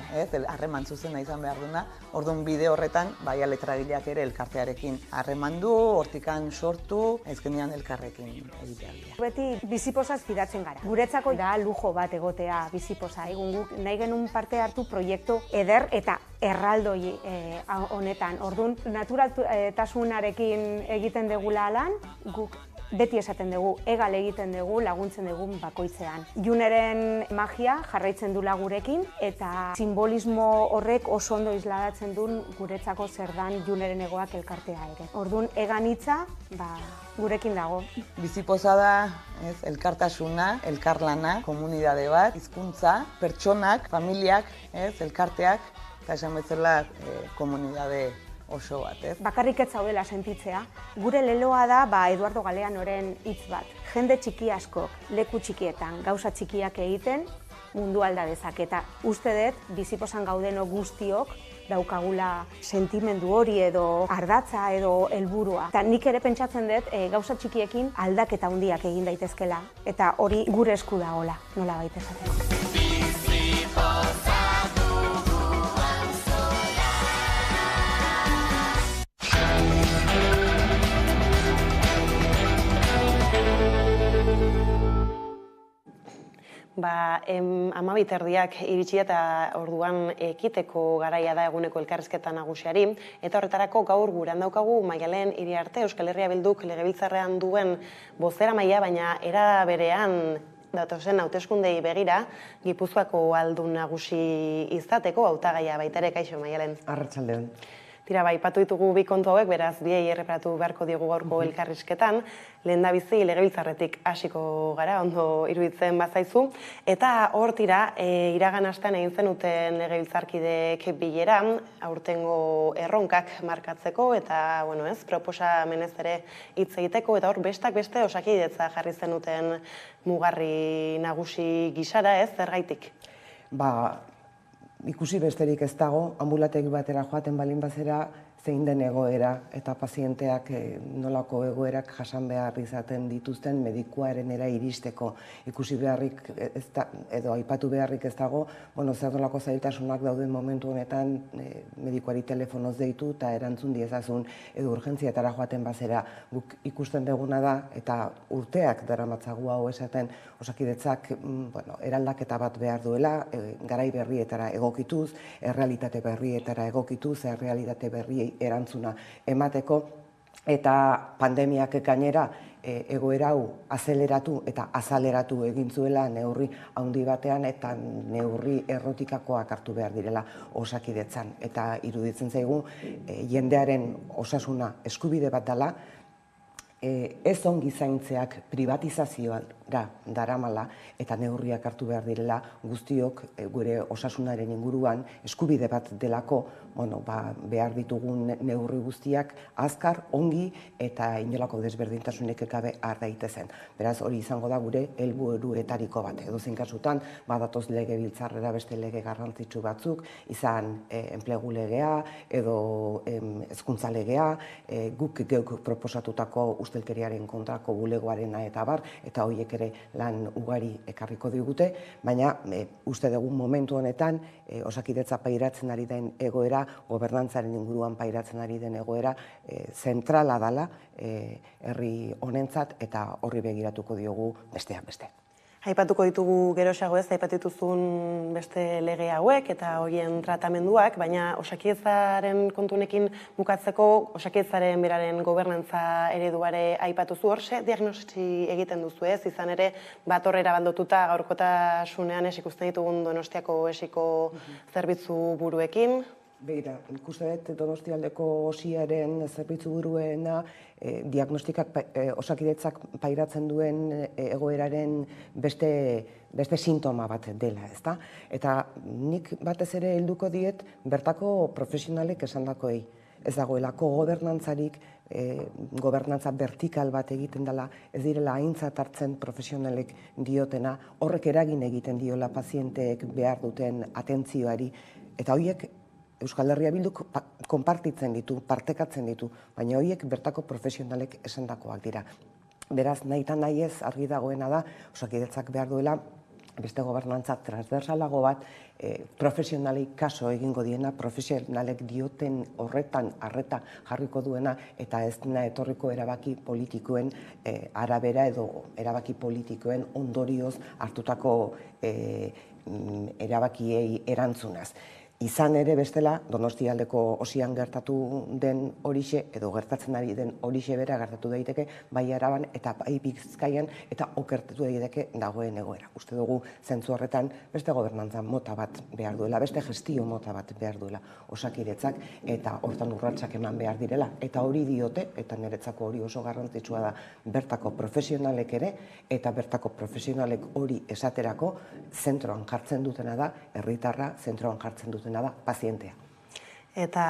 harreman zuzena izan behar duna. Orduan bide horretan, letragileak ere elkartearekin harreman du, hortikan sortu, ezkenean elkarrekin egitea. Beti Bizipozaz fidatzen gara. Guretzako da lujo bat egotea Bizipoza. Guk nahi genuen parte hartu proiektu eder eta erraldoi honetan. Orduan, naturaltasunarekin egiten degula lan, guk beti esaten dugu, egal egiten dugu, laguntzen dugu bakoitzean. Juneren magia jarraitzen dula gurekin, eta simbolismo horrek oso ondo isladatzen duen guretzako zer dan Juneren Egoak elkartea ere. Orduan, egan hitza, gurekin dago. Bizipoza da, elkartasuna, elkarlana, komunitate bat, hizkuntza, pertsonak, familiak, elkarteak, eta esan bezala komunitate oso bat, Bakarrik ez zaudela sentitzea. Gure leloa da, Eduardo Galeanoren hitz bat. Jende txiki askok, leku txikietan, gauza txikiak egiten, mundu alda dezaketa. Uste dut, Bizipozan gaudeno guztiok, daukagula sentimendu hori edo ardatza edo helburua. Eta nik ere pentsatzen dut, gauza txikiekin aldaketa handiak egin daitezkela. Eta hori gure esku dagoela, nola baita esateko. Amabiterdiak iritsi eta orduan ekiteko garaia da eguneko elkarrizketa nagusiari, eta horretarako gaur gurean daukagu Maialen Iriarte, Euskal Herria Bilduk legebiltzarrean duen bozeramailea, baina era berean datozen hauteskundei begira Gipuzkoako aldun nagusi izateko hautagaia baita ere. Kaixo, Maialen. Arratsaldeon. Tira, aipatu ditugu bi kontu hauek, beraz biei erreparatu beharko diogu gaurko elkarrizketan. Lehendabizi legebiltzarretik hasiko gara, ondo iruditzen bazaizu. Eta hor tira, iragan astean egin zenuten legebiltzarkideek bilera, aurtengo erronkak markatzeko, eta, proposamenez ere hitz egiteko, eta hor bestak beste Osakidetza jarri zenuten mugarri nagusi gisara, zergaitik? Ikusi besterik ez dago, anbulategi batera joaten balin bazera, zein den egoera eta pazienteak nolako egoerak jasan behar izaten dituzten medikuarenera iristeko. Ikusi beharrik edo aipatu beharrik ez dago, zer nolako zailtasunak dauden momentu honetan medikuari telefonoz deitu eta erantzun diezazun edo urgentzietara joaten bazera. Guk ikusten duguna da eta urteak daramatzagu hau esaten Osakidetzak eraldaketa bat behar duela, garai berrietara egokituz, errealitate berrietara egokituz, errealitate berriei erantzuna emateko, eta pandemiak gainera egoera hau azeleratu eta azaleratu egin zuela neurri handi batean eta neurri errotikakoak hartu behar direla Osakidetzan. Eta iruditzen zaigu jendearen osasuna eskubide bat dela, ez ongi zaintzeak privatizazioan daramala eta neurriak hartu behar direla guztiok gure osasunaren inguruan eskubide bat delako, behar ditugun neurri guztiak azkar, ongi eta inolako desberdintasunik gabe har daitezen. Beraz, hori izango da gure helburuetariko bat. Edozein kasutan, badatoz legebiltzarrera beste lege garrantzitsu batzuk, izan enplegu legea edo hezkuntza legea, guk geuk proposatutako ustelkeriaren kontrako bulegoarena eta bar, eta horiek ere lan ugari ekarriko digute, baina uste dugu momentu honetan Osakidetza pairatzen ari den egoera, gobernantzaren inguruan pairatzen ari den egoera, zentrala dela herri honentzat eta horri begiratuko diogu besteak beste. Aipatuko ditugu geroxago ez, aipatituzun beste lege hauek eta horien tratamenduak, baina Osakidetzaren kontunekin bukatzeko, Osakidetzaren beraren gobernantza ereduare aipatuzu hor, ze diagnosi egiten duzu ez, izan ere bat horrera bandotuta gaurkotasunean ikusten ditugun Donostiako esiko zerbitzu buruekin. Begira, ikuste dut Donostialdeko osiaren zerbitzu buruena diagnostikak Osakidetzak pairatzen duen egoeraren beste sintoma bat dela, ezta? Eta nik batez ere helduko diet bertako profesionalek esandakoei. Ez dagoelako gobernantzarik, gobernantza vertikal bat egiten dela, ez direla aintzat hartzen profesionalek diotena, horrek eragin egiten diola pazienteek behar duten atentzioari, eta horiek Euskal Herria Bilduk konpartitzen ditu, partekatzen ditu, baina horiek bertako profesionalek esandakoak dira. Beraz, nahi eta nahi ez argi dagoena da, Osakidetzak behar duela, beste gobernantza transversalago bat, profesionalei kaso egingo diena, profesionalek dioten horretan arreta jarriko duena, eta ez dena etorriko erabaki politikoen arabera edo erabaki politikoen ondorioz hartutako erabakiei erantzunaz. Izan ere bestela, Donostialdeko osian gertatu den horixe, edo gertatzen ari den horixe bera gertatu daiteke, bai Araban eta bai Bizkaian, eta okertatu daiteke dagoen egoera. Uste dugu zentzu horretan beste gobernantza mota bat behar duela, beste gestio mota bat behar duela Osakidetzak, eta hortan urratsak eman behar direla. Eta hori diote, eta niretzako hori oso garrantzitsua da, bertako profesionalek ere, eta bertako profesionalek hori esaterako zentroan jartzen dutena da, herritarra zentroan jartzen dutena da pazientea. Eta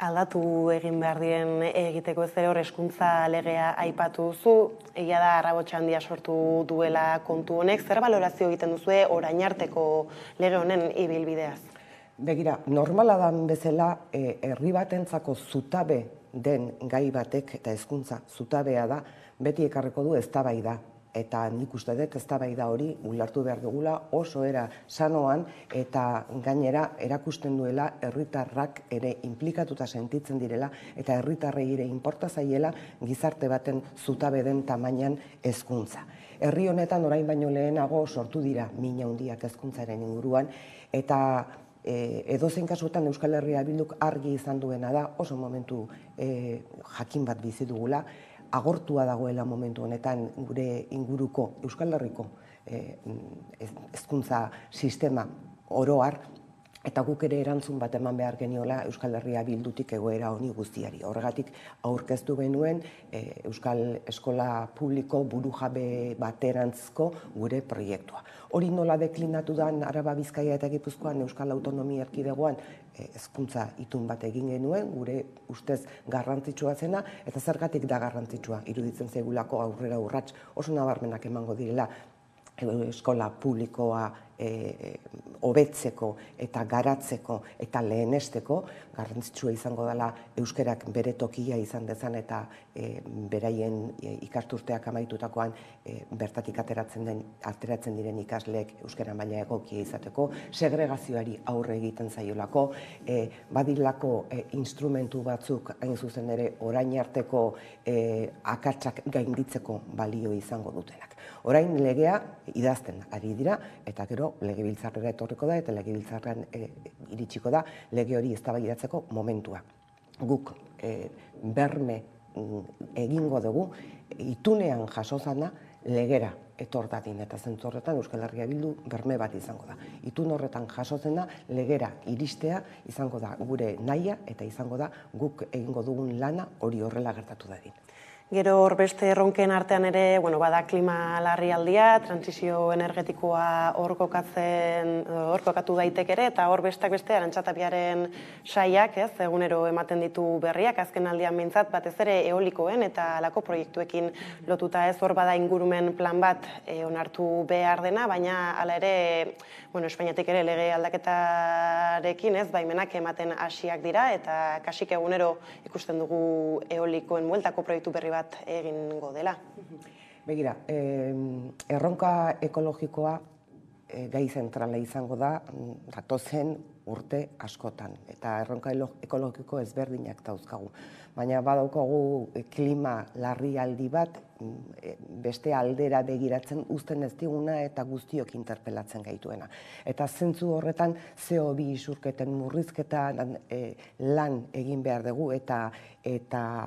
aldatu egin behar dien egiteko ez ere hor hezkuntza legea aipatu duzu, egia da arrabotsa handia sortu duela kontu honek, zer balorazio egiten duzue orain arteko lege honen ibilbideaz? Begira, normala dan bezala herri batentzako zutabe den gai batek eta hezkuntza zutabea da, beti ekarriko du eztabaida. Eta nik uste dut eztabaida hori ulertu behar dugula oso era sanoan eta gainera erakusten duela herritarrak ere inplikatuta sentitzen direla eta herritarrei ere inporta zaiela gizarte baten zutabe den tamainan hezkuntza. Herri honetan orain baino lehenago sortu dira mina handiak hezkuntzaren inguruan eta edozein kasutan Euskal Herria Bilduk argi izan duena da oso momentu jakin bat bizi dugula, agortua dagoela momentu honetan gure inguruko Euskal Herriko hezkuntza sistema oro har, eta guk ere erantzun bat eman behar geniola Euskal Herria Bildutik egoera honi guztiari. Horregatik aurkeztu genuen Euskal Eskola Publiko burujabe baterantzko gure proiektua. Hori nola deklinatu da Araba, Bizkaia eta Gipuzkoan Euskal Autonomia Erkidegoan hezkuntza itun bat egin genuen, gure ustez garrantzitsua zena, eta zergatik da garrantzitsua, iruditzen zaigulako aurrera urrats oso nabarmenak emango direla eskola publikoa hobetzeko eta garatzeko eta lehenesteko, garrantzitsua izango dela euskerak bere tokia izan dezan eta beraien ikasturteak amaitutakoan bertatik ateratzen diren ikasleek euskara maila egokia izateko, segregazioari aurre egiten zaiolako, badilako instrumentu batzuk hain zuzen ere orain arteko akatsak gainditzeko balio izango dutenak. Orain legea idazten ari dira, eta gero legebiltzarrera etorriko da, eta legebiltzarrean iritsiko da lege hori eztabaidatzeko momentua. Guk berme egingo dugu, itunean jasozana legera etor dadin, eta zentzu horretan Euskal Herria Bildu berme bat izango da. Itun horretan jasozena legera iristea izango da gure nahia, eta izango da guk egingo dugun lana hori horrela gertatu dadin. Gero hor beste erronken artean ere, bada klima larrialdia, transizio energetikoa hor kokatu daitek ere, eta hor besteak beste Arantxa Tapiaren saiak, egunero ematen ditu berriak, azken aldian behintzat, batez ere eolikoen eta halako proiektuekin lotuta hor bada ingurumen plan bat onartu behar dena, baina hala ere, Espainiatik ere lege aldaketarekin baimenak ematen hasiak dira, eta kasik egunero ikusten dugu eolikoen bueltako proiektu berri bat egingo dela. Begira, erronka ekologikoa gai zentrala izango da datozen urte askotan, eta erronka ekologiko ezberdinak dauzkagu. Baina badaukagu klima larrialdi bat beste aldera begiratzen uzten ez diguna eta guztiok interpelatzen gaituena. Eta zentzu horretan CO2 isurketen murrizketa lan egin behar dugu eta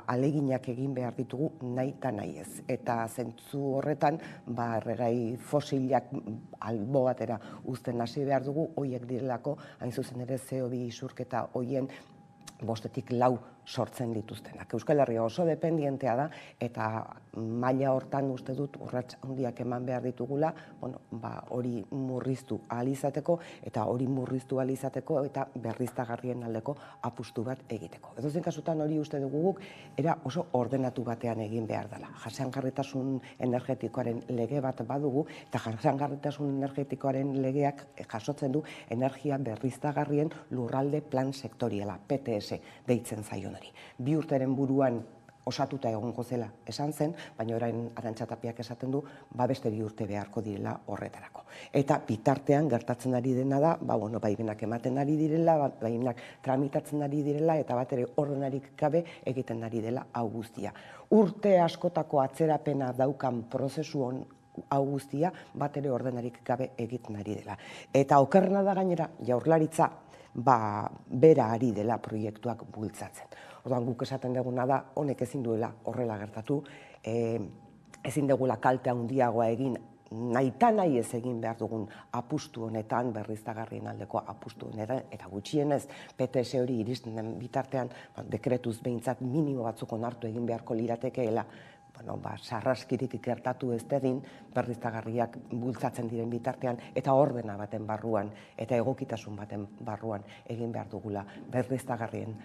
aleginak egin behar ditugu nahi eta nahi ez. Eta zentzu horretan erregai fosilak albo batera uzten hasi behar dugu, horiek direlako hain zuzen ere CO2 isurketa horien 5-4 sortzen dituztenak. Euskal Herria oso dependientea da eta maila hortan uste dut urrats handiak eman behar ditugula, hori murriztu ahal izateko eta hori murriztu ahal izateko eta berriztagarrien aldeko apustu bat egiteko. Edozein kasutan hori uste dugu guk era oso ordenatu batean egin behar dela. Jasangarritasun energetikoaren lege bat badugu eta jasangarritasun energetikoaren legeak jasotzen du energia berriztagarrien lurralde plan sektoriala, PTS deitzen zaion. 2 urteren buruan osatuta egongo zela esan zen, baina orain Arantxa Tapiak esaten du, beste 2 urte beharko direla horretarako. Eta bitartean gertatzen ari dena da, baimenak ematen ari direla, baimenak tramitatzen ari direla, eta bat ere ordenarik gabe egiten ari dela hau guztia. Urte askotako atzerapena daukan prozesu hau guztia, bat ere ordenarik gabe egiten ari dela. Eta okerrena da gainera, Jaurlaritza bera ari dela proiektuak bultzatzen. Orduan guk esaten duguna da, honek ezin duela horrela gertatu, ezin dugula kalte handiagoa egin, nahi ez egin behar dugun apustu honetan, berriztagarrien aldeko apustu honetan, eta gutxienez PTS hori iristen den bitartean, dekretuz behintzat minimo batzuk onartu egin beharko liratekeela, sarraskirik gertatu ez dedin, berriztagarriak bultzatzen diren bitartean, eta ordena baten barruan, eta egokitasun baten barruan egin behar dugula berriztagarrien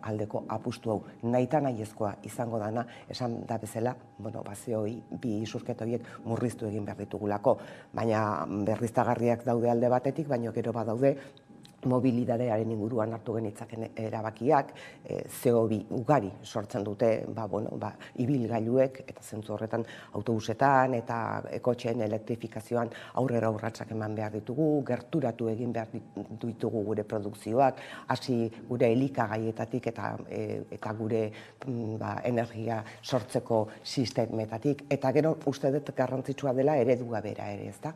aldeko apustu hau. Nahita nahiezkoa izango dana, esan da bezala, zeoi, bi isurketa horiek murriztu egin behar ditugulako, baina berriztagarriak daude alde batetik, baina gero badaude, mobilidadearen inguruan hartu genitzaken erabakiak, CO2 ugari sortzen dute ibilgailuek, eta zentzu horretan autobusetan eta kotxeen elektrifikazioan aurrera urratsak eman behar ditugu, gerturatu egin behar ditugu gure produkzioak, hasi gure elikagaietatik eta gure energia sortzeko sistemetatik, eta gero uste dut garrantzitsua dela eredua bera ere, ezta?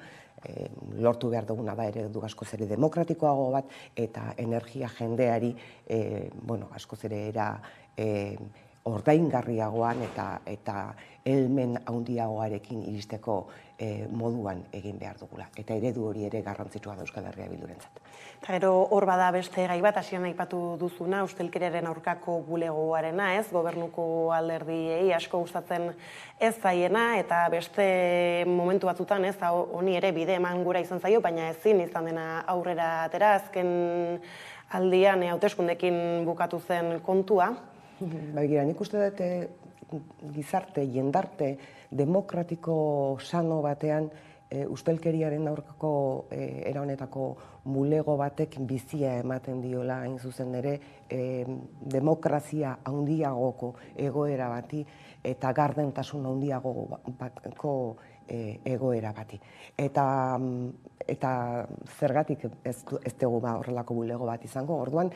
Lortu behar duguna da eredu askoz ere demokratikoago bat eta energia jendeari askoz ere era ordaingarriagoan eta helmen handiagoarekin iristeko moduan egin behar dugula. Eta eredu hori ere garrantzitsua da Euskal Herria Bildurentzat. Eta gero hor bada beste gai bat, hasieran aipatu duzuna, ustelkeriaren aurkako bulegoarena, gobernuko alderdiei asko gustatzen ez zaiena, eta beste momentu batzutan honi ere bide eman gura izan zaio, baina ezin izan dena aurrera atera, azken aldian hauteskundeekin bukatu zen kontua. Gira, nik uste dut gizarte, jendarte, demokratiko sano batean ustelkeriaren aurkako era honetako bulego batek bizia ematen diola hain zuzen ere demokrazia handiagoko egoera bati eta gardentasun handiagoko egoera bati. Eta zergatik ez dugu horrelako bulego bat izango, orduan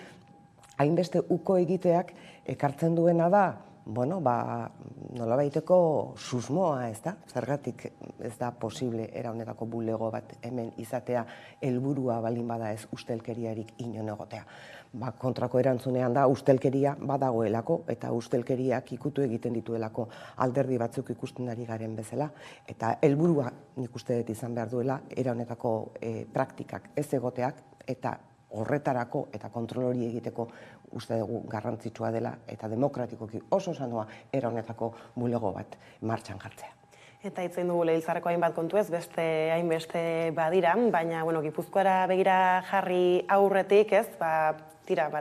hainbeste uko egiteak ekartzen duena da, nolabaiteko susmoa, ez da? Zergatik ez da posible era honetako bulego bat hemen izatea helburua baldin bada ez ustelkeriarik inon egotea. Kontrako erantzunean da ustelkeria badagoelako eta ustelkeriak ikutu egiten dituelako alderdi batzuk ikusten ari garen bezala eta helburua nik uste dut izan behar duela era honetako praktikak ez egoteak eta horretarako eta kontrol hori egiteko uste dugu garrantzitsua dela eta demokratikoki oso sanoa era honetako bulego bat martxan jartzea. Eta hitzein dugu legebiltzarreko hainbat kontu ez, beste hainbeste badira, baina Gipuzkoara begira jarri aurretik ez,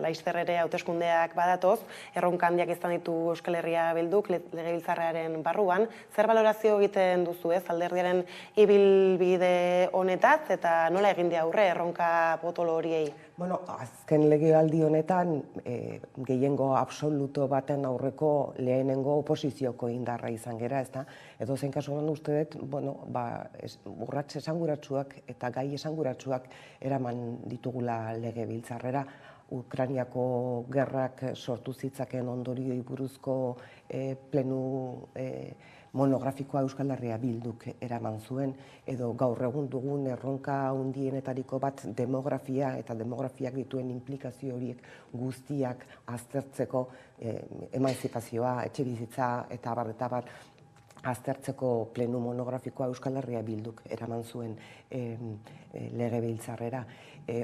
laizter ere hauteskundeak badatoz, erronka handiak izan ditu Euskal Herria Bilduk legebiltzarraren barruan. Zer balorazio egiten duzu ez, alderdiaren ibilbide honetaz eta nola egin aurre erronka potolo horiei? Azken legealdi honetan gehiengo absoluto baten aurreko lehenengo oposizioko indarra izan gera, ezta? Edo zein kasuan uste dut, urrats esanguratsuak eta gai esanguratsuak eraman ditugula legebiltzarrera. Ukrainiako gerrak sortu zitzaken ondorioi buruzko plenu monografikoa Euskal Herria Bilduk eraman zuen, edo gaur egun dugun erronka handienetariko bat demografia eta demografiak dituen implikazio horiek guztiak aztertzeko emanzipazioa, etxebizitza eta abar aztertzeko plenu monografikoa Euskal Herria Bilduk eraman zuen legebiltzarrera.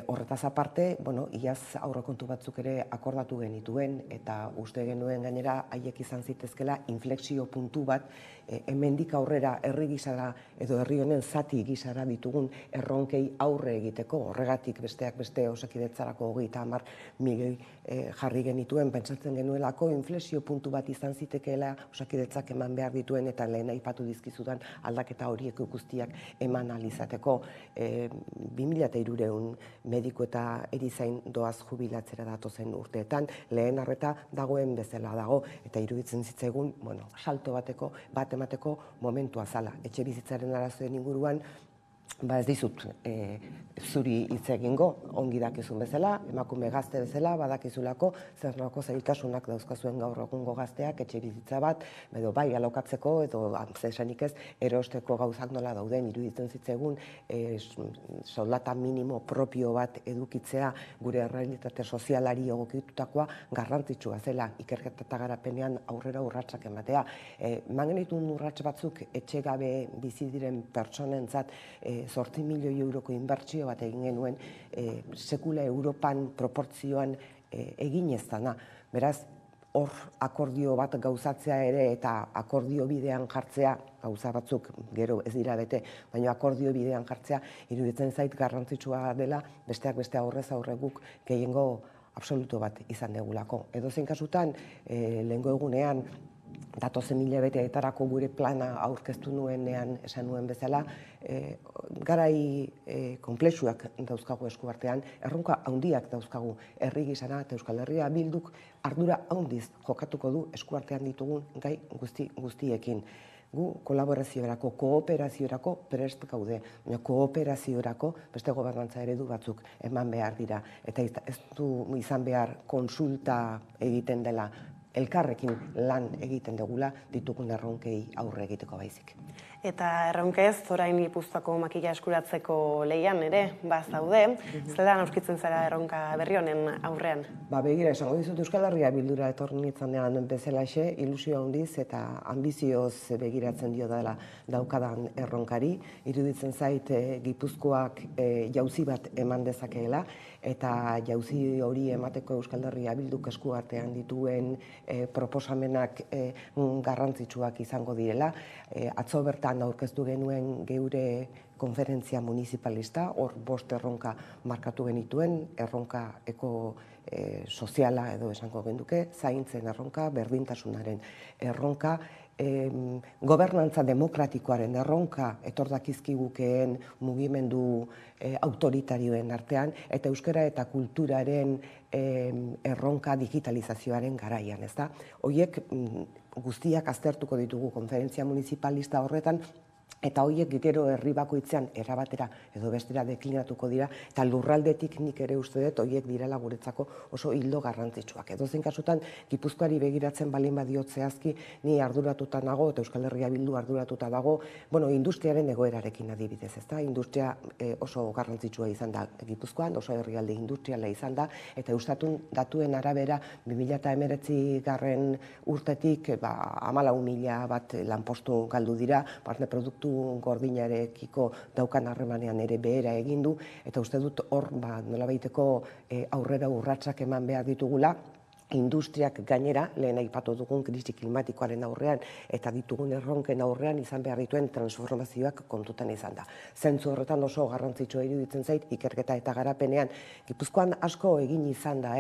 Horretaz aparte, iaz aurrekontu batzuk ere akordatu genituen eta uste genuen gainera haiek izan zitezkela inflexio puntu bat hemendik aurrera herri gisara edo herri honen zati gisara ditugun erronkei aurre egiteko. Horregatik besteak beste Osakidetzarako 30 milioi jarri genituen, pentsatzen genuelako inflexio puntu bat izan zitekeela Osakidetzak eman behar dituen eta lehen aipatu dizkizudan aldaketa horiek guztiak eman ahal izateko. 2300 mediku eta erizain doaz jubilatzera datozen urteetan, lehen arreta dagoen bezala dago, eta iruditzen zitzaigun, salto bat emateko momentua zala. Etxe bizitzaren arazoen inguruan, ez dizut zuri hitz egingo, ongi dakizun bezala, emakume gazte bezala, badakizulako, zer nolako zailtasunak dauzkazuen gaur egungo gazteak, etxe bizitza bat, edo bai alokatzeko, edo zesanik ez, erosteko gauzak nola dauden, iruditzen zitzaigun, soldata minimo propio bat edukitzea, gure realitate sozialari egokitutakoa garrantzitsua zela, ikerketa eta garapenean aurrera urratsak ematea. Mangenitun urrats batzuk etxe gabe bizi diren pertsonentzat 8 milioi euroko inbertsio bat egin genuen sekula Europan proportzioan egin ez dana. Beraz, hor akordio bat gauzatzea ere eta akordio bidean jartzea, gauza batzuk gero ez dira bete, baina akordio bidean jartzea iruditzen zait garrantzitsua dela, besteak beste aurrez aurre guk gehiengo absoluto bat izan degulako. Edozein kasutan, lehengo egunean, datozen hilabeteetarako gure plana aurkeztu nuenean esan nuen bezala, garai konplexuak dauzkagu eskuartean, erronka handiak dauzkagu herri gisara eta Euskal Herria Bilduk ardura handiz jokatuko du eskuartean ditugun gai guztiekin. Gu kolaboraziorako, kooperaziorako prest gaude, baina kooperaziorako beste gobernantza eredu batzuk eman behar dira. Eta ez du izan behar konsulta egiten dela, elkarrekin lan egiten dugula ditugun erronkei aurre egiteko baizik. Eta erronkez, orain Gipuzkoako makila eskuratzeko lehian ere, bazaude, zelan aurkitzen zara erronka berri honen aurrean? Begira, esango dizut Euskal Herria Bildura etorri nintzanean bezalaxe, ilusio handiz eta ambizioz begiratzen dio dela daukadan erronkari. Iruditzen zait Gipuzkoak jauzi bat eman dezakeela, eta jauzi hori emateko Euskal Herria Bilduk eskuartean dituen proposamenak garrantzitsuak izango direla. Atzo bertan aurkeztu genuen geure konferentzia municipalista, hor 5 erronka markatu genituen, erronka soziala edo esango genduke, zaintzen erronka, berdintasunaren erronka, gobernantza demokratikoaren erronka etordakizkigukeen mugimendu autoritarioen artean, eta euskara eta kulturaren erronka digitalizazioaren garaian, ezta? Horiek guztiak aztertuko ditugu konferentzia municipalista horretan, eta horiek gero herri bakoitzean erabatera edo bestera deklinatuko dira, eta lurraldetik nik ere uste dut horiek direla guretzako oso hildo garrantzitsuak. Edozein kasutan, Gipuzkoari begiratzen balin badiot zehazki, ni arduratuta nago, eta Euskal Herria Bildu arduratuta dago, industriaren egoerarekin adibidez, ezta? Industria oso garrantzitsua izan da Gipuzkoan, oso herrialde industriala izan da, eta Eustatun datuen arabera 2019 urtetik 14.000 bat lanpostu galdu dira, barne produktu produktu gordinarekiko daukan harremanean ere behera egin du, eta uste dut hor nolabaiteko aurrera urratsak eman behar ditugula, industriak gainera, lehen aipatu dugun krisi klimatikoaren aurrean eta ditugun erronken aurrean izan behar dituen transformazioak kontutan izan da. Zentzu horretan oso garrantzitsua iruditzen zait, ikerketa eta garapenean Gipuzkoan asko egin izan da,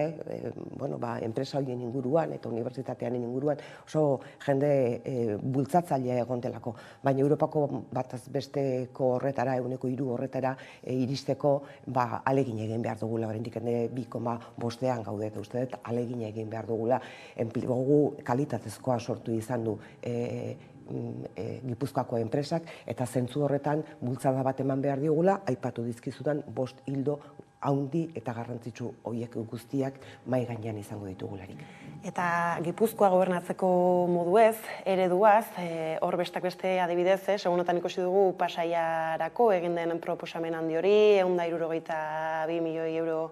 enpresa horien inguruan eta unibertsitatean inguruan oso jende bultzatzailea egon delako, baina Europako bataz besteko horretara, 3 horretara iristeko alegin egin behar dugula, oraindik 2,5 gaude, eta uste dut alegin egin behar dugula, enplegu kalitatezkoa sortu izan du Gipuzkoako enpresak, eta zentzu horretan bultzada bat eman behar diogula, aipatu dizkizudan 5 ildo haundi eta garrantzitsu horiek guztiak mahai gainean izango ditugularik. Eta Gipuzkoa gobernatzeko moduez, ereduaz, hor bestak beste adibidez, segunotan ikusi dugu Pasaiarako egin den proposamen handi hori, 162 milioi euro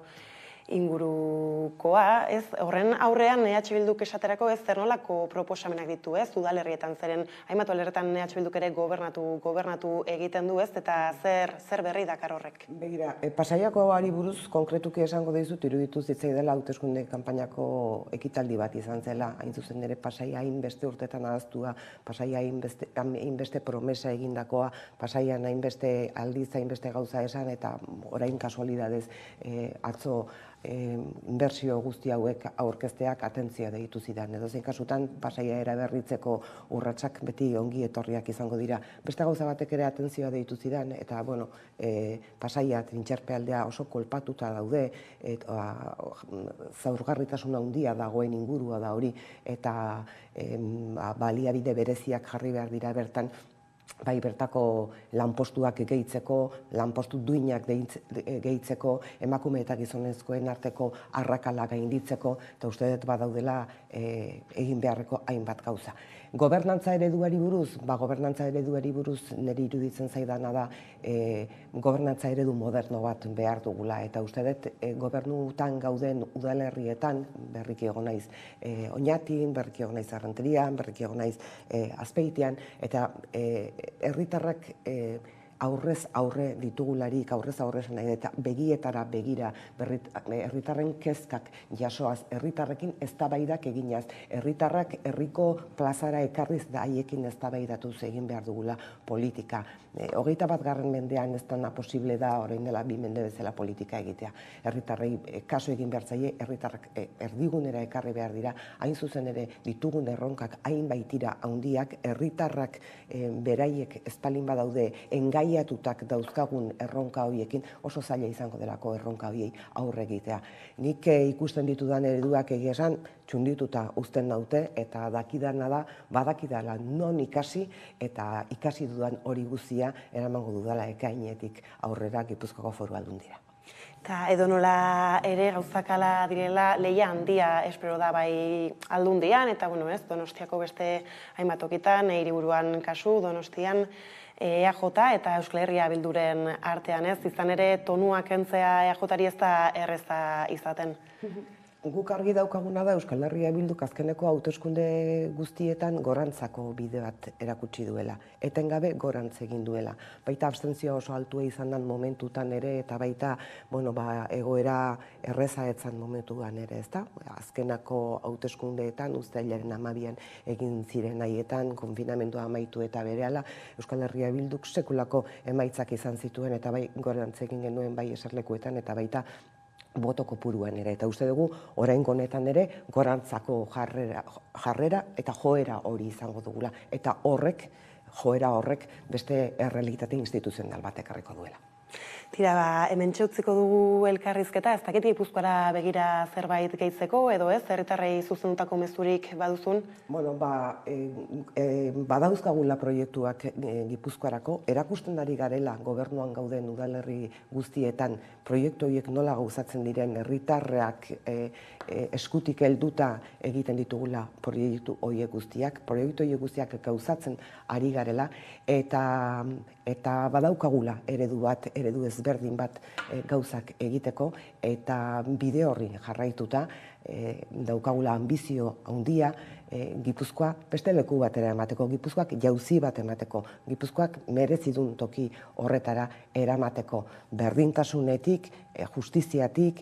ingurukoa, horren aurrean EH Bilduk esaterako zer nolako proposamenak ditu, udalerrietan, zeren hainbat udalerrietan EH Bilduk ere gobernatu egiten du, eta zer berri dakar horrek? Begira, Pasaiakoari buruz konkretuki esango dizut, iruditu zitzaidela hauteskunde kanpainako ekitaldi bat izan zela, hain zuzen ere Pasaia hainbeste urtetan ahaztua, Pasaia hainbeste promesa egindakoa, Pasaian hainbeste aldiz, hainbeste gauza esan, eta orain kasualidadez atzo inbertsio guzti hauek aurkezteak atentzioa deitu zidan. Edozein kasutan Pasaia eraberritzeko urratsak beti ongi etorriak izango dira. Beste gauza batek ere atentzioa deitu zidan, eta Pasaia Trintxerpealdea oso kolpatuta daude, zaurgarritasuna handia dagoen ingurua da hori, eta baliabide bereziak jarri behar dira bertan, bai bertako lanpostuak gehitzeko, lanpostu duinak gehitzeko, emakume eta gizonezkoen arteko arrakala gainditzeko, eta uste dut badaudela egin beharreko hainbat gauza. Gobernantza ereduari buruz, niri iruditzen zaidana da gobernantza eredu moderno bat behar dugula, eta uste dut gobernutan gauden udalerrietan, berriki egon naiz Oñatin, berriki egon naiz Errenterian, berriki egon naiz Azpeitian, eta herritarrak aurrez aurre ditugularik, aurrez aurre esan nahi, eta begietara begira, herritarren kezkak jasoaz, herritarrekin eztabaidak eginaz, herritarrak herriko plazara ekarriz da haiekin eztabaidatuz egin behar dugula politika. 21. mendean ez dana posible da, orain dela 2 mende bezala politika egitea. Herritarrei kaso egin behar zaie, herritarrak erdigunera ekarri behar dira, hain zuzen ere ditugun erronkak hain baitira handiak, herritarrak beraiek espalin badaude engaiatutak dauzkagun erronka horiekin, oso zaila izango delako erronka horiei aurre egitea. Nik ikusten ditudan ereduak egia esan, txundituta uzten naute, eta dakidana da, badakidala non ikasi, eta ikasi dudan hori guzia eramango dudala ekainetik aurrera Gipuzkoako Foru Aldundira. Eta edonola ere gauzakala direla lehia handia espero da bai Aldundian, eta Donostiako beste hainbat tokitan, hiriburuan kasu, Donostian, EAJ eta Euskal Herria Bilduren artean, izan ere tonuak kentzea EAJari ez da erreza izaten. Guk argi daukaguna da Euskal Herria Bilduk azkeneko hauteskunde guztietan gorantzako bide bat erakutsi duela. Etengabe gorantz egin duela. Baita abstentzioa oso altua izan den momentutan ere, eta baita egoera erreza etzan momentuan ere, ezta? Azkenako hauteskundeetan, uztailaren 12an egin ziren haietan, konfinamendua amaitu eta berehala, Euskal Herria Bilduk sekulako emaitzak izan zituen, eta bai gorantz egin genuen bai eserlekuetan, eta baita boto kopuruan ere, eta uste dugu oraingo honetan ere gorantzako jarrera eta joera hori izango dugula, eta joera horrek beste errealitate instituzional bat ekarriko duela. Tira, hemen txutziko dugu elkarrizketa, ez dakit Gipuzkoara begira zerbait gehitzeko, edo ez, herritarrei zuzendutako mezurik baduzun? Badauzkagula proiektuak Gipuzkoarako, erakusten ari garela gobernuan gauden udalerri guztietan proiektu horiek nola gauzatzen diren, herritarrak eskutik helduta egiten ditugula proiektu horiek guztiak gauzatzen ari garela, eta eta badaukagula eredu bat, eredu ezberdin bat gauzak egiteko, eta bide horri jarraituta daukagula ambizio handia Gipuzkoa beste leku batera emateko, Gipuzkoak jauzi bat emateko, Gipuzkoak merezidun toki horretara eramateko, berdintasunetik, justiziatik,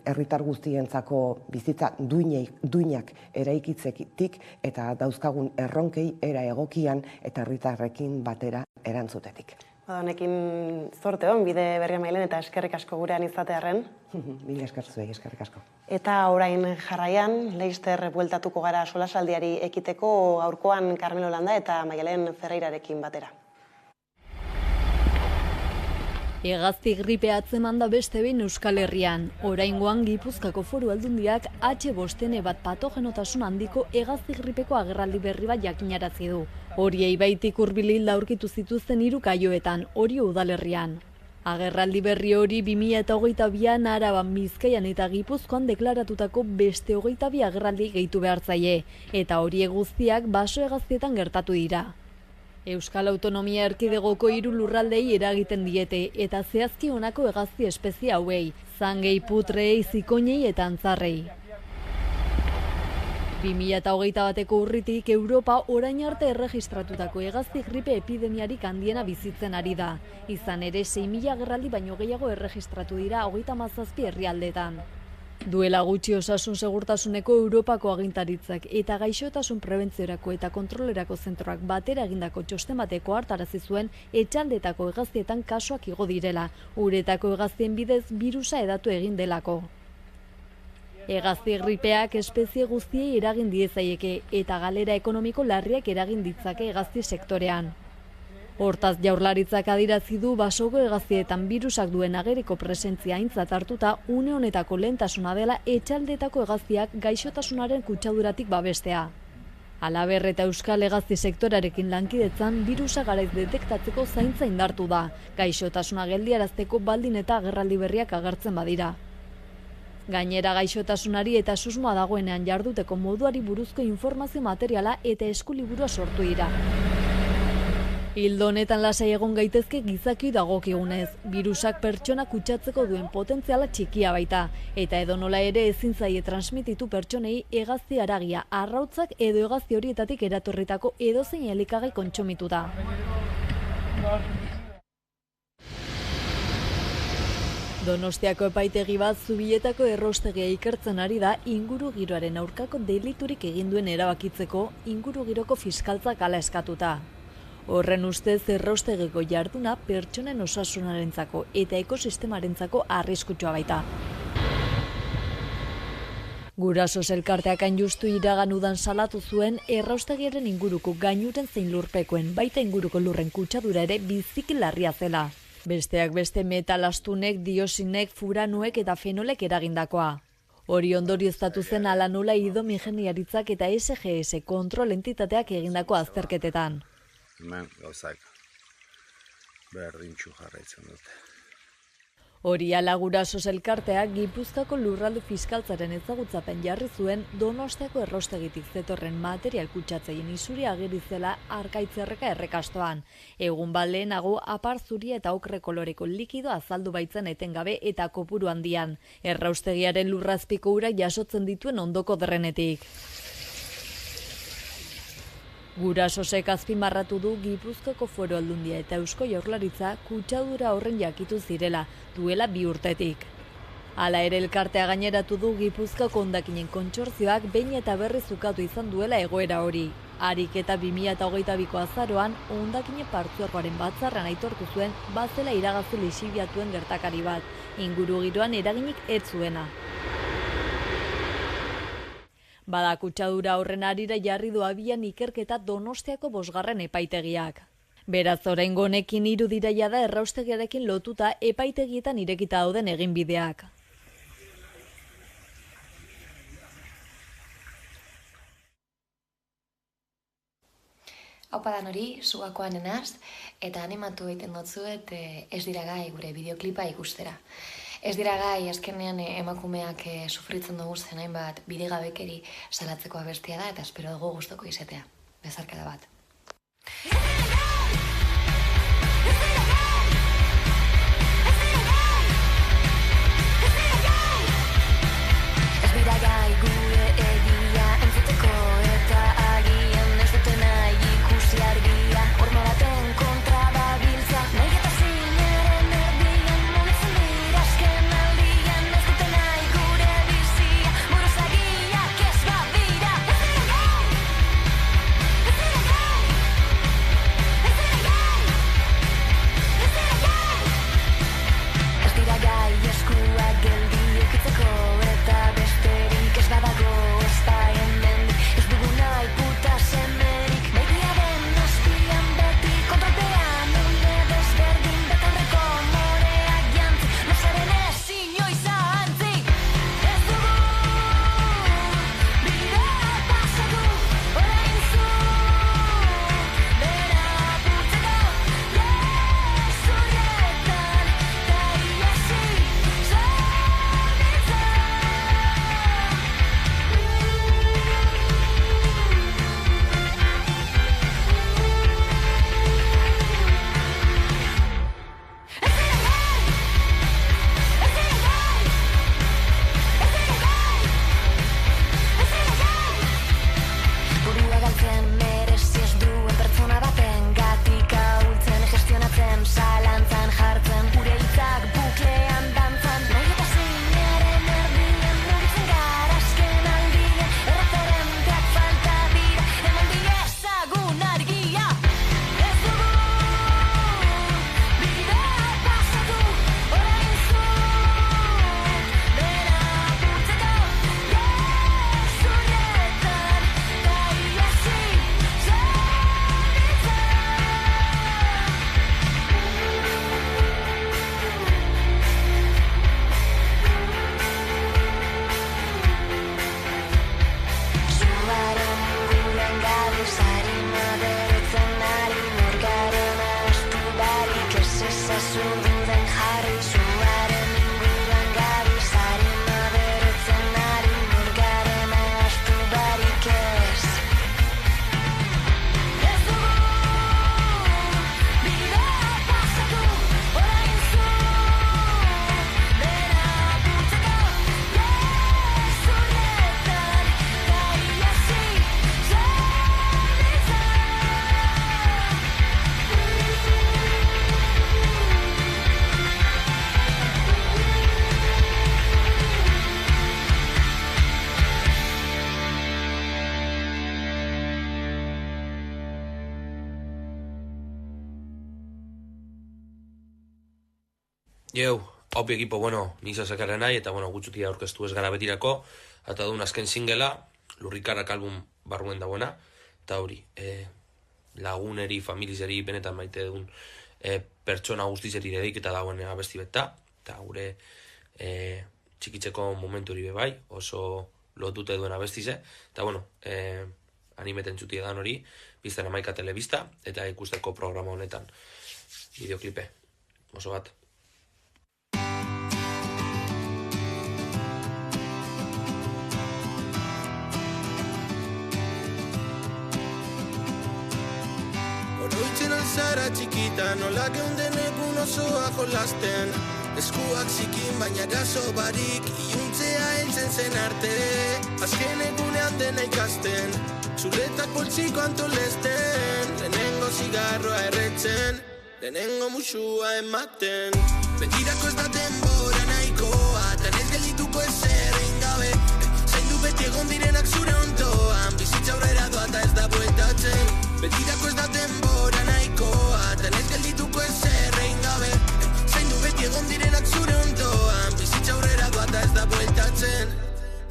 herritar guztientzako bizitza duinak eraikitzetik eta dauzkagun erronkei era egokian eta herritarrekin batera erantzutetik. Honekin zorte hon, bide Berriamailen eta eskerrik asko gurean izatearren. Mila esker zuei, eskerrik asko. Eta orain jarraian, Leister bueltatuko gara solasaldiari ekiteko gaurkoan Carmelo Landa eta Maialen Ferreirarekin batera. Hegazti gripea atzeman da beste behin Euskal Herrian. Oraingoan Gipuzkoako Foru Aldundiak H5N1 patogenotasun handiko hegazti gripeko agerraldi berri bat jakinarazi du. Horiei baitik hurbil aurkitu zituzten 3 kaioetan, Orio udalerrian. Agerraldi berri hori 2022an Araban, Bizkaian eta Gipuzkoan deklaratutako beste 22 agerraldi gehitu behar zaie, eta horiek guztiak baso hegaztietan gertatu dira. Euskal Autonomia Erkidegoko 3 lurraldei eragiten diete, eta zehazki honako hegazti espezie hauei, zangei, putrei, zikoinei eta antzarrei. 2021ko urritik Europa orain arte erregistratutako hegazti gripe epidemiarik handiena bizitzen ari da. Izan ere 6.000 agerraldi baino gehiago erregistratu dira 37 herrialdetan. Duela gutxi Osasun Segurtasuneko Europako agintaritzak eta gaixotasun prebentziorako eta kontrolerako zentroak batera egindako txosten bateko hartarazi zuen etxaldetako hegaztietan kasuak igo direla, uretako hegaztien bidez birusa hedatu egin delako. Hegazti gripeak espezie guztiei eragin diezaieke eta galera ekonomiko larriak eragin ditzake hegazti sektorean. Hortaz Jaurlaritzak adierazi du basoko hegaztietan birusak duen ageriko presentzia aintzat hartuta une honetako lehentasuna dela etxaldetako hegaztiak gaixotasunaren kutsaduratik babestea. Halaber eta Euskal hegazti sektorarekin lankidetzan birusa garaiz detektatzeko zaintza indartu da, gaixotasuna geldiarazteko baldin eta agerraldi berriak agertzen badira. Gainera gaixotasunari eta susmoa dagoenean jarduteko moduari buruzko informazio materiala eta eskuliburua sortu dira. Ildo honetan lasai egon gaitezke gizaki dagokigunez, birusak pertsona kutsatzeko duen potentziala txikia baita, eta edonola ere ezin zaie transmititu pertsonei hegazti haragia, arrautzak edo hegazti horietatik eratorritako edozein elikagai kontsumituta. Donostiako epaitegi bat Zubietako erraustegia ikertzen ari da inguru giroaren aurkako deliturik egin duen erabakitzeko ingurugiroko fiskaltzak hala eskatuta. Horren ustez erraustegiko jarduna pertsonen osasunarentzako eta ekosistemarentzako arriskutsua baita. Gurasos elkarteak hain justu iragan udan salatu zuen erraustegiaren inguruko gainuren zein lurpekoen baita inguruko lurren kutsadura ere biziki larria zela. Besteak beste metalastunek, diosinek, furanuek eta fenolek eragindakoa. Hori ondorioztatu zen ala nola idom ingeniaritzak eta SGS kontrol entitateak egindako azterketetan. Hemen gauzak berdintxu jarraitzen dute. Hori ala Gurasos elkarteak Gipuzkoako lurralde fiskaltzaren ezagutzapen jarri zuen Donostiako erraustegitik zetorren material kutsatzeien isuri ageri zela Arkaitzerreka errekastoan. Egun bat lehenago apar zuria eta okre koloreko likido azaldu baitzen etengabe eta kopuru handian. Erraustegiaren lurrazpiko ura jasotzen dituen ondoko drenetik. Gurasosek azpimarratu du Gipuzkoako Foru Aldundia eta Eusko Jaurlaritza kutsadura horren jakitu zirela, duela 2 urtetik. Hala ere elkartea gaineratu du Gipuzkoako hondakinen kontsortzioak behin eta berriz ukatu izan duela egoera hori. Harik eta 2022ko azaroan hondakinen partzuergoaren batzarran aitortu zuen bazela iragazi lixibiatuen gertakari bat, ingurugiroan eraginik ez zuena. Bada kutsadura horren harira jarri du abian ikerketa Donostiako 5. epaitegiak. Beraz oraingo honekin 3 dira jada erraustegiarekin lotuta epaitegietan irekita dauden eginbideak. Haupa danori, Zugakoan enaz, eta animatu egiten dotzuet ez dira gai gure bideoklipa ikustera. Ez dira gai azkenean emakumeak sufritzen dugu zen hainbat bidegabekeri salatzeko abestia da eta espero dugu gustoko izatea. Bezarkada bat. Haupi ekipo, nisa zakaren nahi, eta gutxutia aurkeztu ez gara betirako, eta duen azken singela, Lurrikarak album barruen dagoena, eta hori, laguneri, familizeri, benetan maite duen pertsona guztizeri dediketa dagoen abesti beta, eta gure txikitzeko momentu hori bebai, oso lotute duen abestize, eta animeten txutia dan hori, bizten 11 telebista, eta ikusteko programa honetan, bideoklipe, oso bat. Oroitzen alzara txikita, nola geunden egun osoa jolasten, eskuak zikin baina gaso barik, iuntzea heltzen zen arte, azken egunean dena ikasten, zuretak poltsiko antolesten, lehenengo zigarroa erretzen, lehenengo musua ematen. Betirako ez da denbora nahikoa, tan ez geldituko ezer egin gabe, zaindu beti egon direnak zure ondoan, bizitza aurrera doa eta ez da bueltatzen. Betirako ez da denbora nahikoa, tan ez geldituko ezer egin gabe, zaindu beti egon direnak zure ondoan, bizitza aurrera doa eta ez da bueltatzen.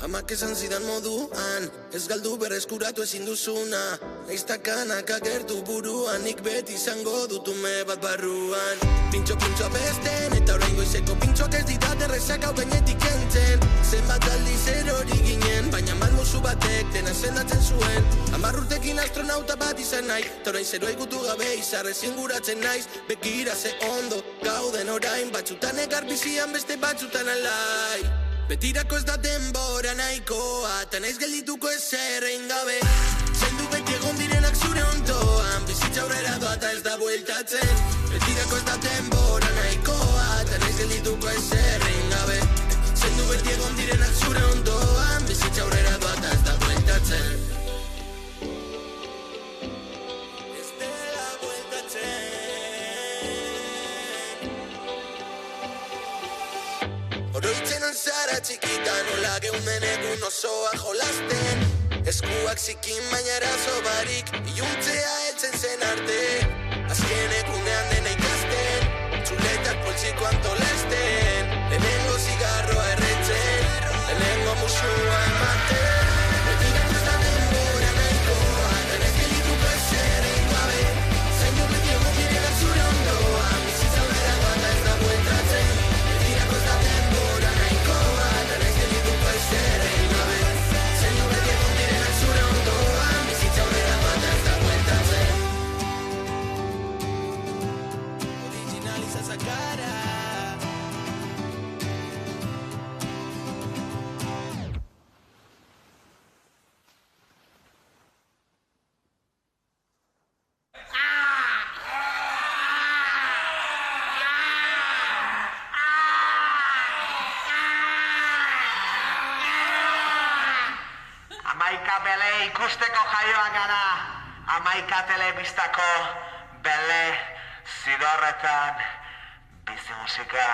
Amak esan zidan moduan, ez galdu berreskuratu ezin duzuna, naiztakanak agertu buruan, nik beti izango dutume bat barruan. Pintxo besten, eta orain goizeko pintxoak ez ditat errezak hau gainetik entzen. Zenbat aldiz erori ginen, baina malmusu batek dena sendatzen zuen. 10 urtekin astronauta bat izan nahi, eta orain zeroa igutu gabe izarrez inguratzen naiz. Begira ze ondo, gauden orain, batzutan egar bizian beste batzutan alai. Betirako ez da denbora nahikoa, eta naiz geldituko ezer egin gabe, zaindu beti egon direnak zure ondoan, bizitza aurrera doa eta ez da bueltatzen. Betirako ez da denbora nahikoa, eta naiz geldituko ezer egin gabe, zaindu beti egon direnak zure ondoan, bizitza aurrera doa eta ez da bueltatzen. Oroitzen alzara txikita, nola geunden egun osoa jolasten, eskuak zikin baina eraso barik, iuntzea heltzen zen arte, azken egunean dena ikasten, txuletak poltsiko antolesten, lehenengo zigarroa erretzen, lehenengo musua ematen. Betirako ez da denbora nahikoa, eta ez geldituko ezer egin gabe, zaindu beti egon direnak zure ondoan, bizitza aurrera doa eta ez da bueltatzen. Betirako ez da denbora nahikoa, eta ez geldituko ezer egin gabe, zaindu beti egon direnak zure ondoan, bizitza aurrera doa eta ez da bueltatzen. Originaliza esa cara. Bele ikusteko jaioak gara, 11 telebistako bele zidorretan bizi musika.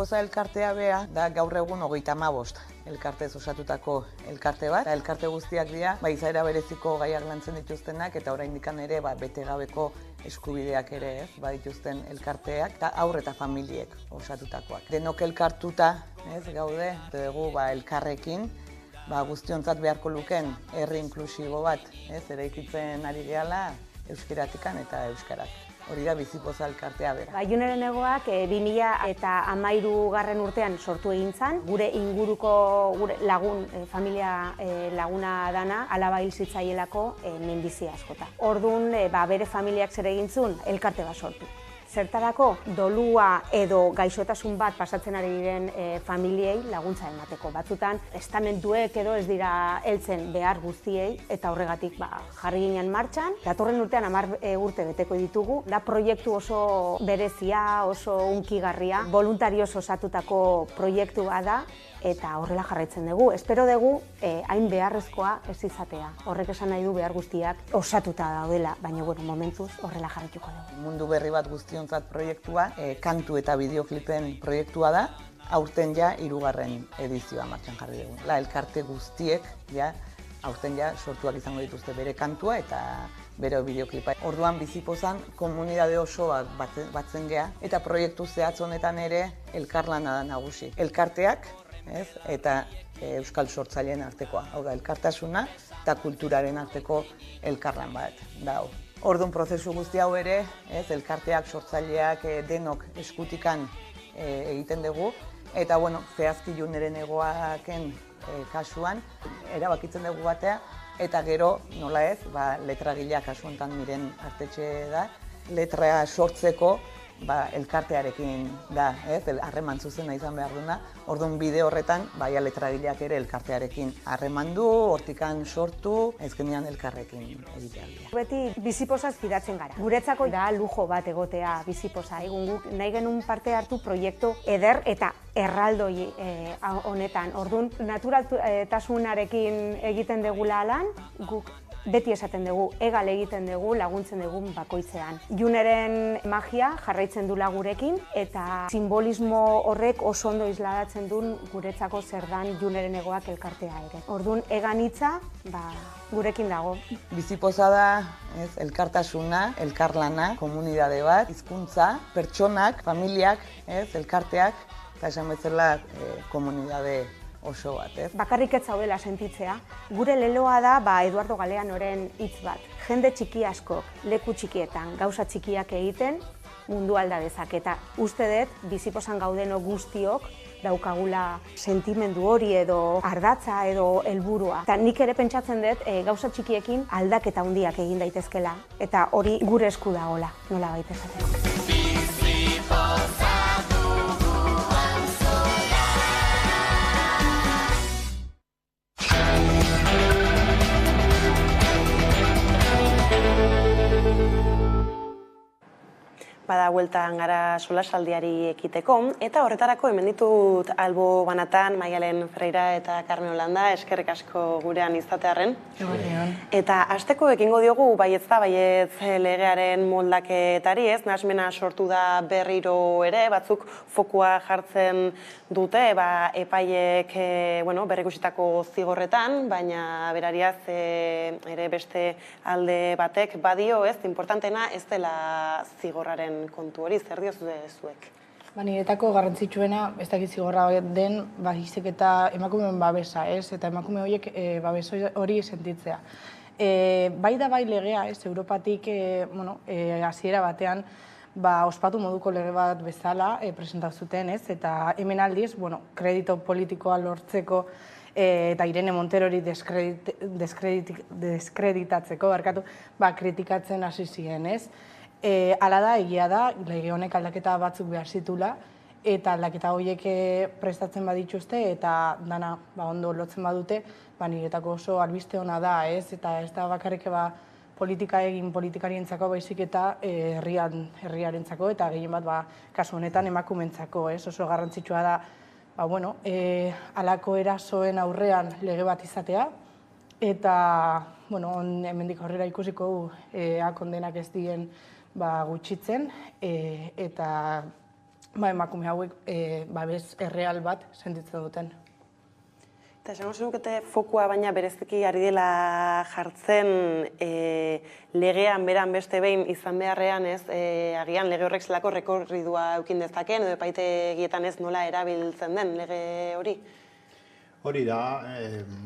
Bizipoza elkartea bea da gaur egun 35 elkartez osatutako elkarte bat. Elkarte guztiak dira, izaera bereziko gaiak lantzen dituztenak eta oraindik ere betegabeko eskubideak ere badituzten elkarteak eta haur eta familiek osatutakoak. Denok elkartuta gaude, dugu elkarrekin, guztiontzat beharko luken herri inklusibo bat, eraikitzen ari gehala euskeratikan eta euskarak. Hori da Bizipoza elkartea bera. Juneren egoak 2013 urtean sortu egin zen, gure inguruko lagun, familia laguna dana, alaba hil zitzaielako minbizia askota. Orduan, bere familiak zer egin zuen, elkarte bat sortu. Zertarako dolua edo gaixotasun bat pasatzen ari diren familiei laguntza emateko. Batzutan, estamentuek edo ez dira heltzen behar guztiei eta horregatik jarri ginen martxan. Datorren urtean 10 urte beteko ditugu. Da proiektu oso berezia, oso hunkigarria, voluntarioz osatutako proiektu da eta horrela jarraitzen dugu. Espero dugu hain beharrezkoa ez izatea. Horrek esan nahi du behar guztiak osatuta daudela, baina momentuz horrela jarraituko dugu. Mundu berri bat guztiontzat proiektua, kantu eta bideoklipen proiektua da, aurten 3. edizioa martxan jarri dugu. Elkarte guztiek aurten sortuak izango dituzte bere kantua eta bere bideoklipa. Orduan Bizipozan komunitate oso batzen gea eta proiektu zehatz honetan ere elkarlana da nagusi. Elkarteak eta euskal sortzaileen artekoa. Hau da, elkartasuna eta kulturaren arteko elkarlan bat. Orduan prozesu guzti hau ere, elkarteak, sortzaileak denok eskutikan egiten dugu. Eta, zehazki Juneren egoaken kasuan, erabakitzen dugu batea, eta gero, nola ez, letragilea kasu honetan miren artetxe da, letra sortzeko elkartearekin da, harreman zuzena izan behar duna. Orduan bide horretan, letragileak ere elkartearekin harreman du, hortikan sortu, ezkenean elkarrekin egitea. Beti Bizipozaz fidatzen gara. Guretzako da lujo bat egotea Bizipoza. Guk nahi genuen parte hartu proiektu eder eta erraldoi honetan. Orduan, naturaltasunarekin egiten degula lan, guk beti esaten dugu, egal egiten dugu, laguntzen dugu bakoitzean. Juneren magia jarraitzen dula gurekin eta simbolismo horrek oso ondo isladatzen duen guretzako zer dan Juneren egoak elkartea ere. Orduan, egan hitza, gurekin dago. Bizipoza da elkartasuna, elkarlana, komunitate bat, hizkuntza, pertsonak, familiak, elkarteak, eta esan bezala komunitate oso bat, Bakarrik ez zaudela sentitzea. Gure leloa da Eduardo Galeanoren hitz bat. Jende txiki askok, leku txikietan, gauza txikiak egiten, mundu alda dezaketa. Uste dut, Bizipozan gaudeno guztiok daukagula sentimendu hori edo ardatza edo helburua. Eta nik ere pentsatzen dut gauza txikiekin aldaketa handiak egin daitezkela. Eta hori gure esku dagoela, nola baita esateko. Bada, bueltan gara solasaldiari ekiteko, eta horretarako hemen ditut albo banatan Maialen Freira eta Carmen Holanda, eskerrik asko gurean izatearren. Eta hasteko ekingo diogu baietz legearen moldaketari, nahasmena sortu da berriro ere, batzuk fokua jartzen dute, epaiek berrikusitako zigorretan, baina berariaz ere beste alde batek badio, importantena ez dela zigorraren kontu hori, zer diozu zuek? Niretako garrantzitsuena, ez dakit zigorra den, baizik eta emakumeen babesa, eta emakume horiek babes hori sentitzea. Bai da bai legea, Europatik hasiera batean ospatu moduko lege bat bezala presentatu zuten, eta hemen aldiz, kredito politikoa lortzeko eta Irene Monterori deskreditatzeko, kritikatzen hasi ziren, Hala da, egia da, lege honek aldaketa batzuk behar zitula, eta aldaketa horiek prestatzen badituzte, eta dana ondo lotzen badute, niretako oso albiste hona da, eta ez da bakarrik politika egin politikarientzako baizik eta herriarentzako, eta gehien bat kasu honetan emakumentzako, oso garrantzitsua da, halako erasoen aurrean lege bat izatea, eta hemendik aurrera ikusiko kondenak ez dien gutxitzen, eta emakume hauek babes erreal bat sentitzen duten. Eta esango zenukete fokua baina bereziki ari dela jartzen legean beran beste behin izan beharrean, ez, agian lege horrek zelako rekorridua eukin dezaken, edo epaitegietan ez nola erabiltzen den lege hori? Hori da,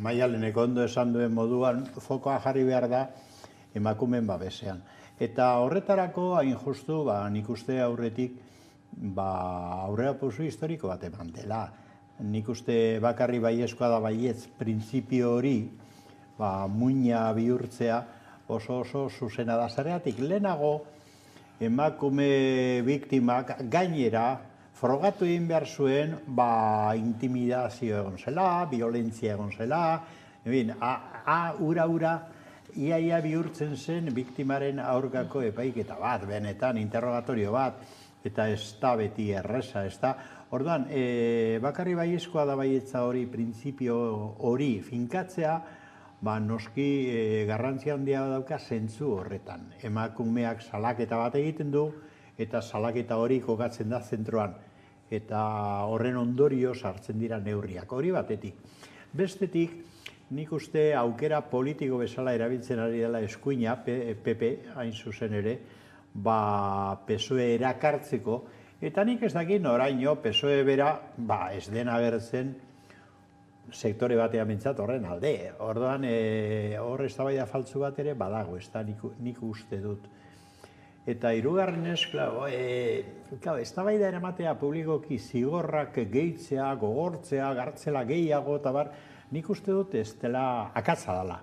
Maialenek ondo esan duen moduan, fokoa jarri behar da emakumeen babesean. Eta horretarako, hain justu, nik uste aurretik, aurrerapauso historiko bat eman dela. Nik uste bakarri baiezkoa da baietz printzipio hori, muina bihurtzea oso zuzena da. Zergatik lehenago emakume biktimak gainera frogatu egin behar zuen intimidazio egon zela, violentzia egon zela, ura, iaia bihurtzen zen biktimaren aurkako epaiketa bat, benetan, interrogatorio bat, eta ez da beti erresa, ez da. Orduan, bakarri baiezkoa da baietza hori, printzipio hori finkatzea, noski garrantzia handia dauka zentzu horretan. Emakumeak salaketa bat egiten du, eta salaketa hori kokatzen da zentroan. Eta horren ondorio sartzen dira neurriak. Hori batetik. Bestetik, nik uste aukera politiko bezala erabiltzen ari dela eskuina, PP, hain zuzen ere, PSOE erakartzeko, eta nik ez dakit oraino PSOE bera ez den agertzen sektore batean mintzat horren alde. Orduan, hor eztabaida faltzu bat ere badago, ez da nik uste dut. Eta hirugarrenez, eztabaida eramatea publikoki zigorrak gehitzea, gogortzea, gartzela gehiago, eta nik uste dut ez dela akatza dela.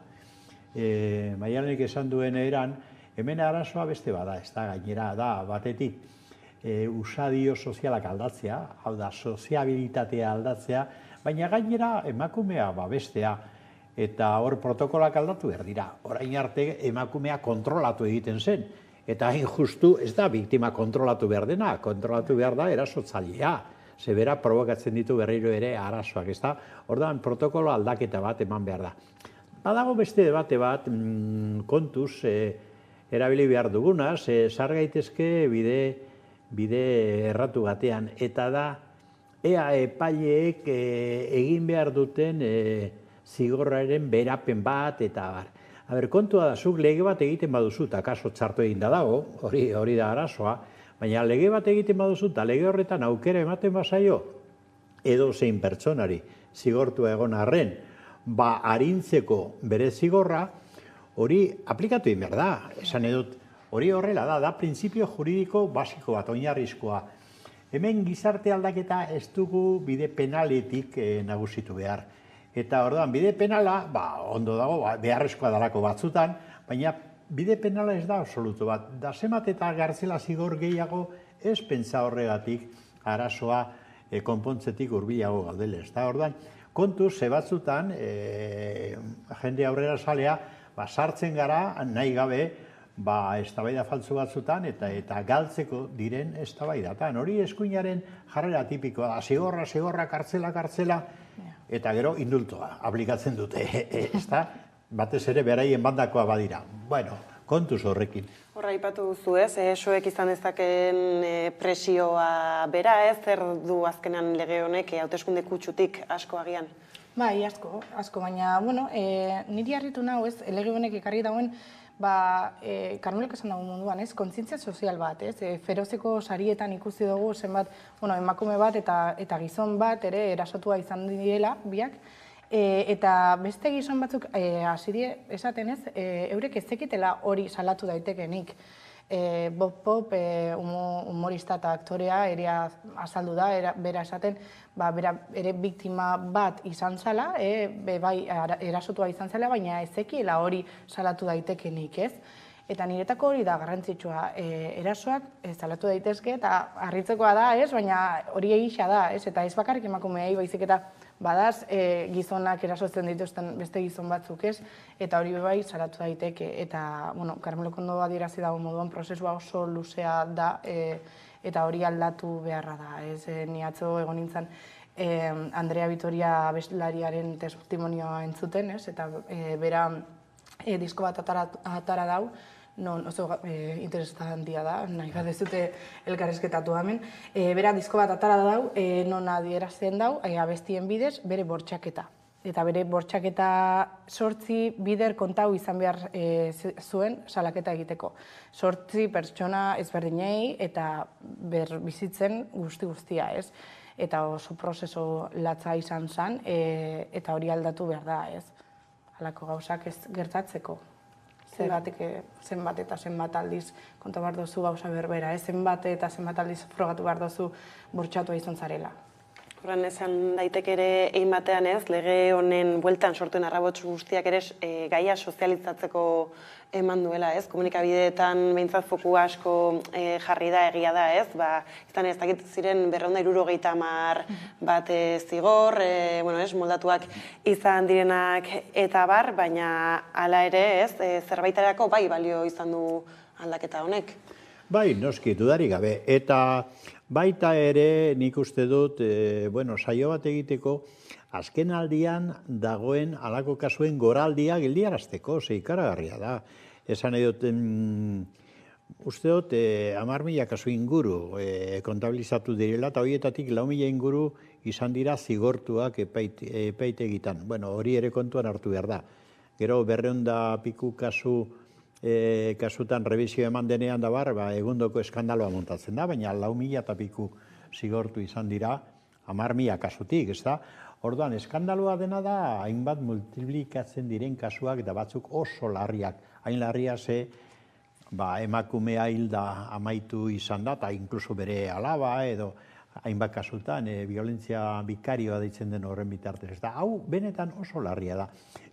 Maialenek esan duen eran, hemen arazoa beste bada, ez da gainera da batetik usadio sozialak aldatzea, hau da, soziabilitatea aldatzea, baina gainera emakumea bestea, eta hor protokolak aldatu behar dira. Orain arte emakumea kontrolatu egiten zen, eta hain justu ez da biktima kontrolatu behar dena, kontrolatu behar da erasotzailea, zebera provokatzen ditu berriro ere arazoak, ez da? Orduan protokolo aldaketa bat eman behar da. Badago beste debate bat, kontuz, erabili behar dugunaz, sar gaitezke bide erratu batean, eta da, ea epaileek egin behar duten zigorraren berapen bat, eta bar. Kontua da, zuk lege bat egiten baduzu, eta kaso txartu egin da dago, hori da arazoa, baina lege bat egiten baduzu, eta lege horretan aukera ematen bazaio, edo zein pertsonari zigortua egon arren, arintzeko bere zigorra, hori aplikatu egin behar da, esan edut, hori horrela da printzipio juridiko basiko bat, oinarrizkoa. Hemen gizarte aldaketa ez dugu bide penaletik nagusitu behar. Eta orduan, bide penala, ondo dago, beharrezkoa dalako batzutan, baina bide penala ez da absoluto bat. Da zemat eta gartzela zigor gehiago ez pentsa horregatik arazoa konpontzetik hurbilago gaudele. Orduan, kontuz, ze batzutan, jende aurrera salea, sartzen gara, nahi gabe, eztabaida faltzu batzutan, eta galtzeko diren eztabaidatan. Hori eskuinaren jarrera tipikoa da, zigorra, kartzela, eta gero indultoa aplikatzen dute, ezta? Batez ere beraien bandakoa badira. Bueno, kontuz horrekin. Horra ipatu duzu ez, soek izan dezaken presioa bera ez, zer du azkenan lege honek hauteskunde kutsutik asko agian? Bai, asko, baina, niri harritu nahu ez, lege honek ekarri dauen, Karmelek esan dago munduan, ez, kontzientzia sozial bat, ez, ferozeko sarietan ikusi dugu zenbat, emakume bat eta gizon bat ere erasotua izan direla, biak, eta beste gizon batzuk hasi esaten ez, eurek ez zekitela hori salatu daitekenik. Bob Pop, humorista eta aktorea, ere azaldu da, bera esaten, bera ere biktima bat izan zela, erasotua izan zela, baina ezekiela hori salatu daitekenik, ez? Eta niretako hori da garrantzitsua, erasoak salatu daitezke, eta harritzekoa da, ez? Baina hori egisa da, ez? Eta ez bakarrik emakumeei, baizik eta badaz gizonak erasotzen dituzten beste gizon batzuk, ez? Eta hori bai salatu daiteke. Eta, Karmelok ondo adierazi dago moduan prozesua oso luzea da, eta hori aldatu beharra da, ez? Ni atzo egon nintzen Andrea Vitoria abeslariaren testimonioa entzuten, ez? Eta bera disko bat atara dau, non oso interesetan handia da, nahi badezute elkarrizketatu hemen. Bera disko bat atara dau, non adierazten dau, abestien bidez, bere bortxaketa. Eta bere bortxaketa 8 bider kontau izan behar zuen salaketa egiteko. 8 pertsona ezberdinei eta bizitzen guztia, ez? Eta oso prozeso latza izan zen, eta hori aldatu behar da, ez? Halako gauzak ez gertatzeko. Zenbat eta zenbat aldiz konta behar dozu gauza berbera, ez? Zenbat eta zenbat aldiz frogatu behar dozu bortxatua izan zarela. Horren esan daitek ere egin batean ez, lege honen bueltan sortuen arrabots guztiak ere gaia sozializatzeko eman duela ez, komunikabideetan behintzat foku asko jarri da egia da ez, izan ez dakit ziren 270 bat zigor, moldatuak izan direnak eta bar, baina hala ere ez, zerbaiterako bai balio izan du aldaketa honek. Bai, noski, dudarik gabe, eta baita ere nik uste dut, saio bat egiteko, azken aldian dagoen halako kasuen goraldia geldiarazteko, ze ikaragarria da. Esan edot, uste dut, 10.000 kasu inguru kontabilizatu direla, eta horietatik 4.000 inguru izan dira zigortuak epaitegitan. Hori ere kontuan hartu behar da. Gero 200 piku kasutan revisio eman denean da bar, egundoko eskandaloa montatzen da, baina 4.000 eta piku zigortu izan dira 10.000 kasutik, ez da? Orduan, eskandaloa dena da, hainbat multiplikatzen diren kasuak eta batzuk oso larriak. Hain larria ze, emakumea hilda amaitu izan da, eta inkluso bere alaba edo hainbat kasutan, violentzia bikarioa deitzen den horren bitartez. Ez da, hau benetan oso larria da.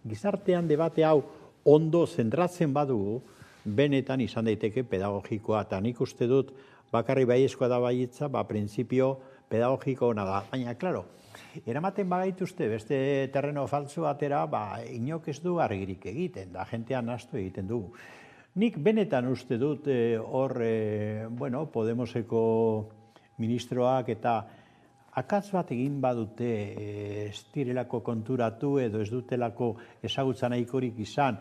Gizartean debate hau ondo zentratzen badugu, benetan izan daiteke pedagogikoa, eta nik uste dut bakarri baiezkoa da baietza, printzipio pedagogiko hona da. Baina, klaro, eramaten bagaituzte beste terreno faltzu batera, inok ez du argirik egiten, da jentean nahastu egiten dugu. Nik benetan uste dut hor, Podemoseko ministroak eta akats bat egin badute ez direlako konturatu edo ez dutelako ezagutza nahikorik izan,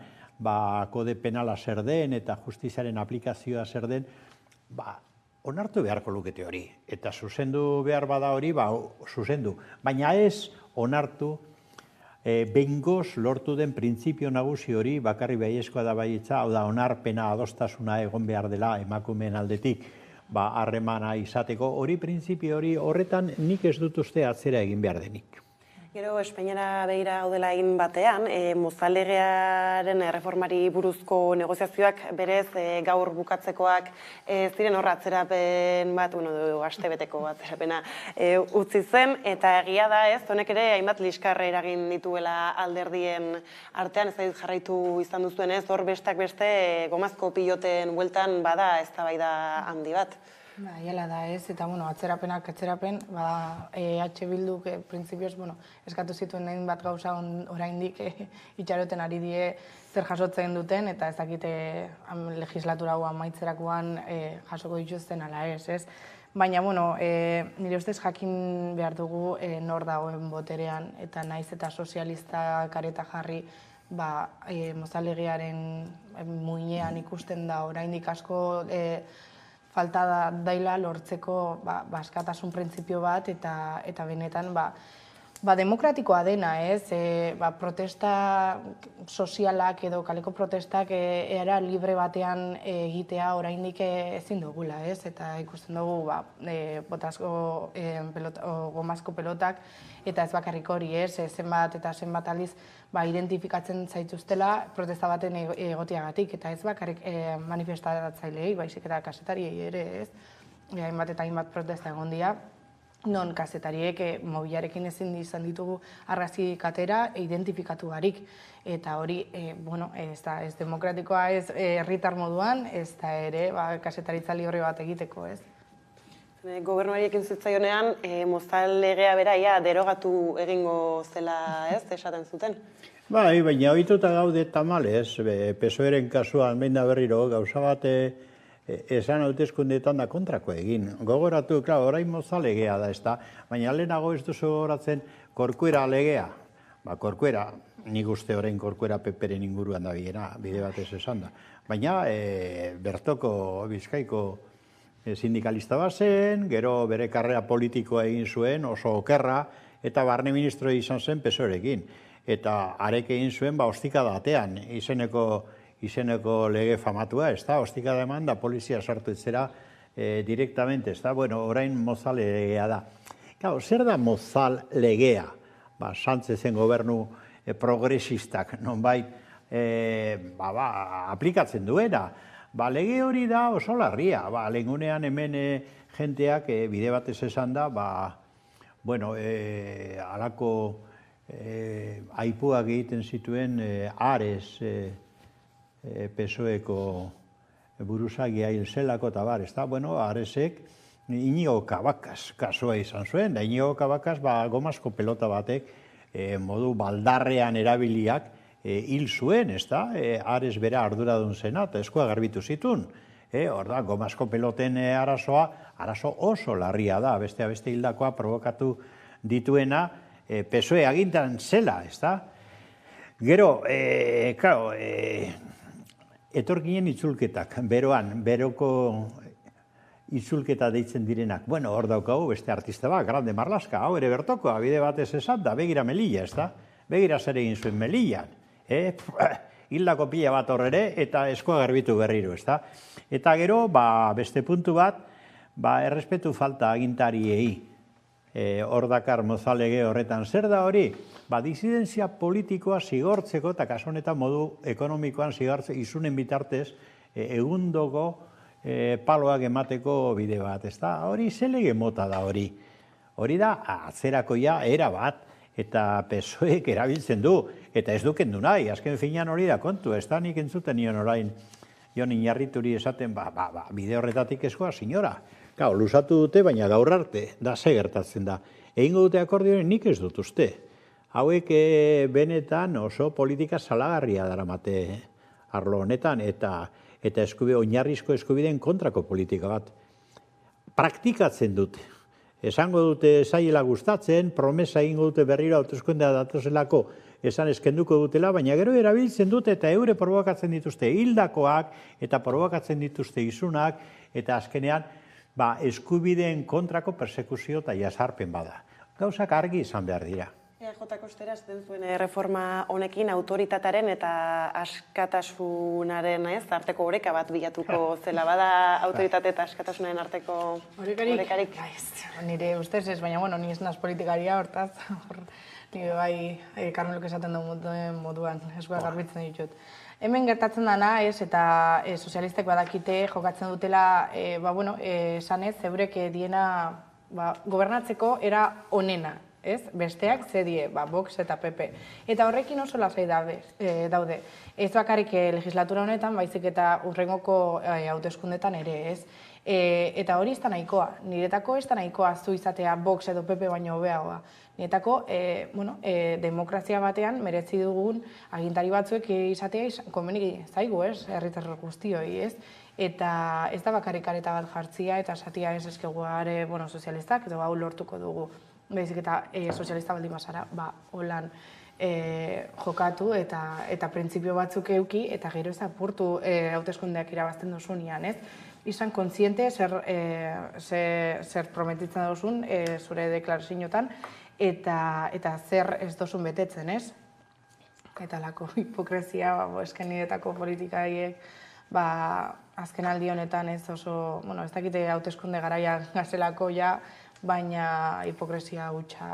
kode penala zer den eta justiziaren aplikazioa zer den, onartu beharko lukete hori. Eta zuzendu behar bada hori, zuzendu. Baina ez onartu behingoz lortu den printzipio nagusi hori, bakarri baiezkoa da baietza, hau da onarpena adostasuna egon behar dela emakumeen aldetik, harremana izateko, hori printzipio hori horretan nik ez dut uste atzera egin behar denik. Gero, Espainiara begira gaudela egin batean, mozalegearen erreformari buruzko negoziazioak berez gaur bukatzekoak ziren horra atzerapen bat, astebeteko atzerapena utzi zen, eta egia da ez, honek ere hainbat liskarre eragin dituela alderdien artean, ez da jarraitu izan duzuen ez, hor bestak beste gomazko piloten bueltan bada eztabaida handi bat. Iala da ez, eta atzerapen, Bilduk printzipioz eskatu zituen egin bat gauza oraindik itxaroten ari die zer jasotzen duten, eta ez dakite legislatura hau amaitzerakoan jasoko dituzten ala ez. Baina, nire ustez jakin behar dugu nor dagoen boterean, eta naiz eta sozialista kareta jarri, mozalegearen muinean ikusten da oraindik asko falta daila lortzeko askatasun printzipio bat eta benetan demokratikoa dena, ez? Protesta sozialak edo kaleko protestak era libre batean egitea oraindik ezin dugula, ez? Eta ikusten dugu gomazko pelotak eta ez bakarrik hori, ez? Zenbat eta zenbat aldiz identifikatzen zaituztela protesta baten egotiagatik, eta ez bakarrik manifestatzailei, baizik eta kazetariei ere, ez? Hainbat eta hainbat protesta egon dira, non kazetariek mobilarekin ezin izan ditugu argazki katera identifikatu barik. Eta hori, ez demokratikoa ez herritar moduan, ez da ere kazetaritza libre bat egiteko, ez? Gobernuari ekin zitzaionean, mozal legea beraia derogatu egingo zela, ez, esaten zuten? Bai, baina ohituta gaude tamalez, PSOE-ren kasuan behin da berriro, gauza bat esan hauteskundeetan da kontrako egin. Gogoratu, orain mozal legea da, ez da, baina lehenago ez duzu gogoratzen Corcuera legea. Corcuera, nik uste orain Corcuera Peperen inguruan da bide batez esan da. Baina bertoko Bizkaiko sindikalista bazen, gero bere karrera politikoa egin zuen, oso okerra, eta barne ministro izan zen PSOErekin. Eta arek egin zuen, ostikada batean, izeneko lege famatua, ez da, ostikada eman da polizia sartu etzera direktamente, ez da, bueno, orain Mozal legea da. Claro, zer da Mozal legea? Sánchezen gobernu progresistak, nonbait, aplikatzen duena. Lege hori da oso larria. Lehengunean hemen jenteak bide batez esan da, halako aipuak egiten zituen Ares PSOEko buruzagia hil zelako eta bar, ez da, Aresek Inigo Cabacas kasua izan zuen, da Inigo Cabacas gomazko pelota batek modu baldarrean erabiliak hil zuen, ez da, Ares bera arduradun zena, eta eskua garbitu zitun. Hor da, gomazko peloten arazo oso larria da, beste hildakoa provokatu dituena, PSOE agintan zela, ez da. Gero, etorkinen itzulketak, beroko itzulketa deitzen direnak. Hor daukagu beste artista bat, Grande Marlaska, hau ere bertokoa, bide batez esan da, begira Melilla, ez da. Begira zer egin zuen Melillan. Hildako pila bat horre eta eskua garbitu berriro, ez da. Eta gero, beste puntu bat, errespetu falta agintariei. Hor dakar Mozalege horretan. Zer da hori? Disidentzia politikoa zigortzeko, eta kasu honetan modu ekonomikoan zigortze izunen bitartez, egundoko paloak emateko bide bat, ez da? Hori zelege mota da hori. Hori da, atzerakoia era bat, eta PSOEk erabiltzen du, eta ez duken du nahi, azken finean hori da kontu, ez da nik entzuten nion orain, Jon Iñarrituri esaten, bide horretatik eskoa, signora. Gau, luzatu dute, baina gaur arte, da ze gertatzen da. Egingo dute akordioen nik ez dut uste. Hauek benetan oso politika salagarria daramate arlo honetan, eta oinarrizko eskubideen kontrako politika bat. Praktikatzen dute. Esango dute zaiela gustatzen, promesa egingo dute berriro hauteskundea datozelako esan eskenduko dutela, baina gero erabiltzen dute eta eure provokatzen dituzte hildakoak eta provokatzen dituzte izunak, eta azkenean eskubideen kontrako persekuzio eta jasarpen bada. Gauzak argi izan behar dira. EJ-ko estera zuten zuen reforma honekin autoritataren eta askatasunaren arteko oreka bat bilatuko zela, bada autoritate eta askatasunaren arteko orekarik? Nire ustez ez, baina ni ez naz politikaria hortaz, nire bai Karmelok esaten duen moduan, eskua garbitzen ditut. Hemen gertatzen dana ez, eta sozialistek badakite jokatzen dutela, esanez, zeurek diena gobernatzeko era onena. Besteak zedie, Vox eta PP. Eta horrekin oso lasai daude. Ez bakarrik legislatura honetan, baizik eta urrengoko hauteskundetan ere, ez? Eta hori ez da nahikoa. Niretako ez da nahikoa zu izatea Vox edo PP baino hobeagoa. Niretako, demokrazia batean merezi dugun agintari batzuek izatea konbenik zaigu, ez? Herritar guztioi, ez? Eta ez da bakarrik areta bat jartzia, eta esatia ez eskeguare sozialistak, edo hau lortuko dugu. Behizik eta sozialista baldin bazara, holan jokatu eta printzipio batzuk euki, eta gero ez apurtu hauteskundeak irabazten duzunean, ez? Izan kontziente zer prometitzen duzun zure deklarazioetan, eta zer ez duzun betetzen, ez? Eta lako hipokresia, esken niretako politikaiek, azken aldi honetan ez oso, ez dakite hauteskunde garaian gazelako ja, baina hipokresia hutsa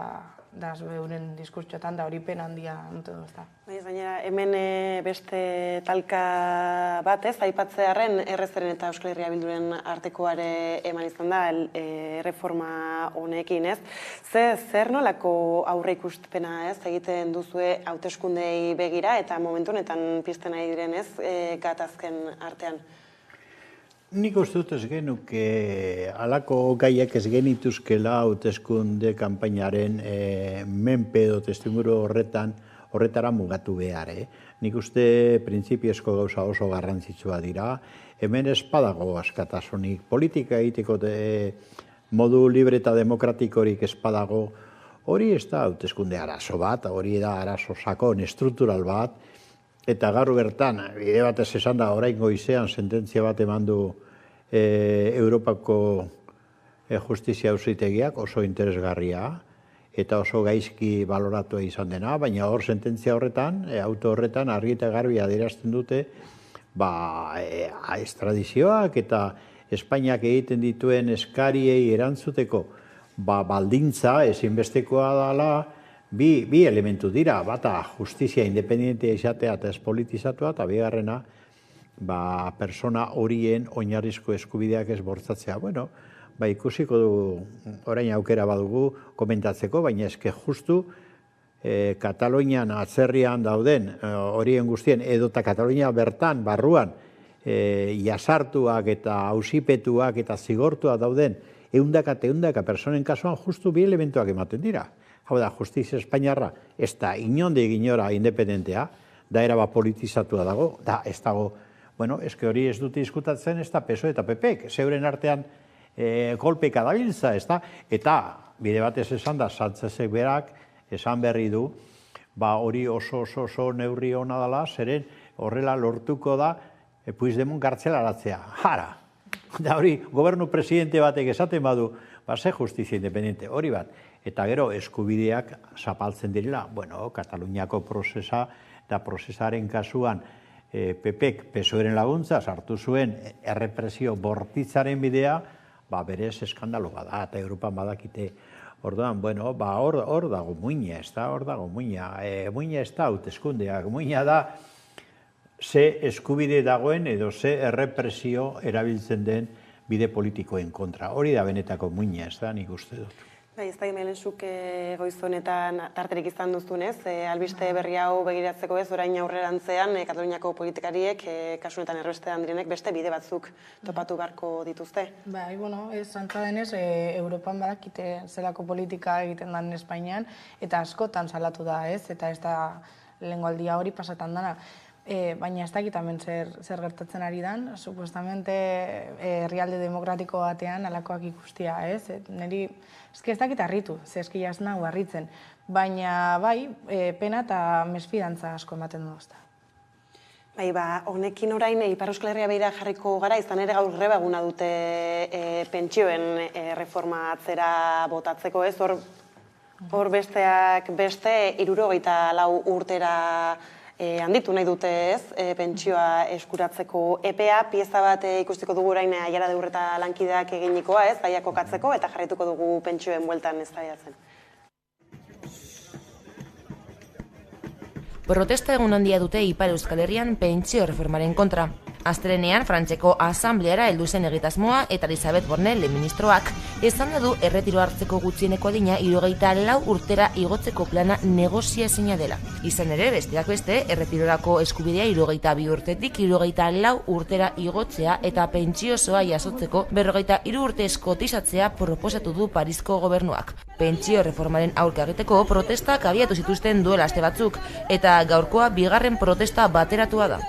da euren diskurtsoetan, da hori pena handia dute du, ez da. Gainera, hemen beste talka bat, aipatzearren RZ-ren eta Euskal Herria Bilduren artekoare eman izan da reforma honekin, ez? Zer nolako aurre ikustpena egiten duzue hauteskundei begira eta momentu honetan pizten nahi diren, ez, gatazken artean? Nik uste dut ez genuke halako gaiak ez genituzkela hauteskunde kanpainaren menpe edo testimuru horretara mugatu behar. Nik uste printzipiosko gauza oso garrantzitsua dira. Hemen ez badago askatasunik. Politika egiteko modu libre eta demokratikorik ez badago Hori ez da hauteskunde arazo bat, hori da arazo sakon, estruktural bat, eta gaur bertan, bide batez esan da, orain goizean sententzia bat eman du Europako justizia auzitegiak, oso interesgarria, eta oso gaizki baloratua izan dena, baina hor sententzia horretan, auto horretan, argi eta garbi adierazten dute, estradizioak eta Espainiak egiten dituen eskariei erantzuteko baldintza ezinbestekoa dela, bi elementu dira, bata justizia independentea izatea eta espolitizatua, eta bigarrena persona horien oinarrizko eskubideak ez bortzatzea. Bueno, ikusiko du, orain aukera badugu komentatzeko, baina eske justu Katalunian atzerrian dauden horien guztien, edota Katalunia bertan, barruan, jasartuak eta auzipetuak eta zigortuak dauden eundaka personen kasuan justu bi elementuak ematen dira. Hau da, justizia espainiarra ez da inondik inora independentea, da erabat politizatua dago, da ez dago, bueno, eske hori ez dute diskutatzen ez da PSOE eta PPek, zeuren artean kolpeka dabiltza, ez da, eta bide batez esan da, Sánchezek berak esan berri du, hori oso neurri hona dela, zeren horrela lortuko da Puigdemont kartzelaratzea. Jara! Da hori, gobernu presidente batek esaten badu, ze justizia independente, hori bat. Eta gero, eskubideak zapaltzen direla. Bueno, Kataluniako prozesa eta prozesaren kasuan PPek PSOEren laguntza sartu zuen errepresio bortitzaren bidea, berez eskandalo bada, eta Europan badakite. Orduan, bueno, hor dago muina, ez da, hor dago muina. Muina ez da hauteskundeak, muina da ze eskubide dagoen edo ze errepresio erabiltzen den bide politikoen kontra. Hori da benetako muina, ez da, nik uste dut. Ez da, Melensuk goizonetan tarterik izan duzunez, albiste berri hau begiratzeko ez, orain aurrerantzean Kataluniako politikariek, kasunetan erbestean direnek, beste bide batzuk topatu beharko dituzte. Bai, bueno, ez antza denez, Europan badakite zelako politika egiten den Espainian, eta askotan salatu da, ez, eta ez da lehengo aldia hori pasatan dana. Baina ez dakit hemen zer gertatzen ari dan, supuestamente herrialde demokratiko batean alakoak ikustia, ez? Neri, ez dakit harritu, ze eski jasna harritzen, baina bai, pena eta mesfidantza asko ematen duzta. Bai, honekin orain Ipar Euskal Herria begira jarriko gara, izan ere gaur greba eguna dute pentsioen reforma atzera botatzeko, ez? Hor besteak beste 74 urtera handitu nahi dute ez, pentsioa eskuratzeko EPEA, pieza bat ikustiko dugu orain Aiara de Urreta lankideak eginikoa ez, gaia kokatzeko, eta jarraituko dugu pentsioen bueltan eztabaidatzen. Protesta egun handia dute Ipar Euskal Herrian pentsio reformaren kontra. Astelehenean Frantseko Asambleara heldu zen egitasmoa eta Elisabet Borne ministroak esan du erretiro hartzeko gutxieneko adina 74 urtera igotzeko plana negoziaezina dela. Izan ere, besteak beste, erretirorako eskubidea 72 urtetik 74 urtera igotzea eta pentsio osoa jasotzeko 43 urtez kotizatzea proposatu du Parisko gobernuak. Pentsio reformaren aurka egiteko protestak abiatu zituzten duela aste batzuk eta gaurkoa bigarren protesta bateratua da.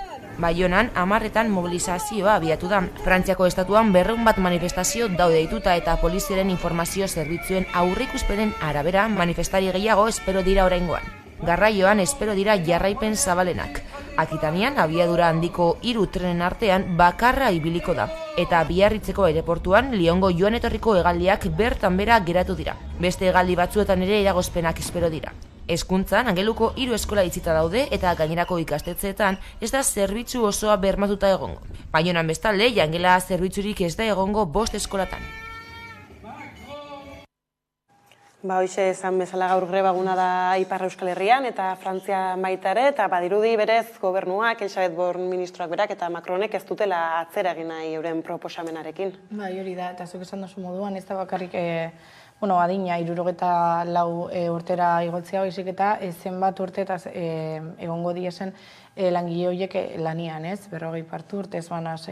Baionan, 10etan mobilizazioa abiatu da. Frantziako estatuan 200 manifestazio daude dituta eta poliziaren informazio zerbitzuen aurreikuspenen arabera manifestari gehiago espero dira oraingoan. Garraioan espero dira jarraipen zabalenak. Akitanian, abiadura handiko 3 trenen artean bakarra ibiliko da. Eta Biarritzeko aireportuan Liongo joan etorriko hegaldiak bertan bera geratu dira. Beste hegaldi batzuetan ere eragozpenak espero dira. Hezkuntzan, Angeluko 3 eskola itxita daude eta gainerako ikastetxeetan ez da zerbitzu osoa bermatuta egongo. Baionan bestalde, jangela zerbitzurik ez da egongo 5 eskolatan. Hoxe esan bezala gaur greba eguna da Ipar Euskal Herrian eta Frantzia baita ere, eta badirudi berez gobernuak, Elisabet Borne ministroak berak eta Macronek ez dutela atzera egin nahi euren proposamenarekin. Bai, hori da, eta zuk esan duzu moduan, ez da bakarrik adina 74 urtera igotzea baizik eta zenbat urte eta egongo diesen langile horiek lanian, ez? 40 urte ez banaz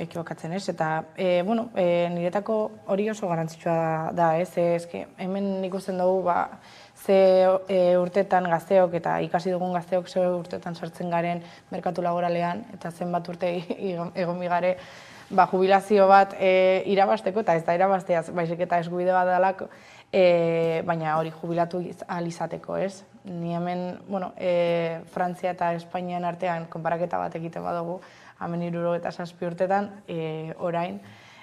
ekibokatzen, ez? Eta, niretako hori oso garantzitsua da, ez? Hemen ikusten dugu, ze urtetan gazteok eta ikasi dugun gazteok ze urtetan sartzen garen merkatu laboralean eta zenbat urte egon bigare jubilazio bat irabasteko, eta ez da irabazteaz, baizik eta eskubide bat dalako, baina hori jubilatu ahal izateko, ez? Ni hemen, Frantzia eta Espainian artean konparaketa bat egiten badugu, hemen 67 urtetan, orain,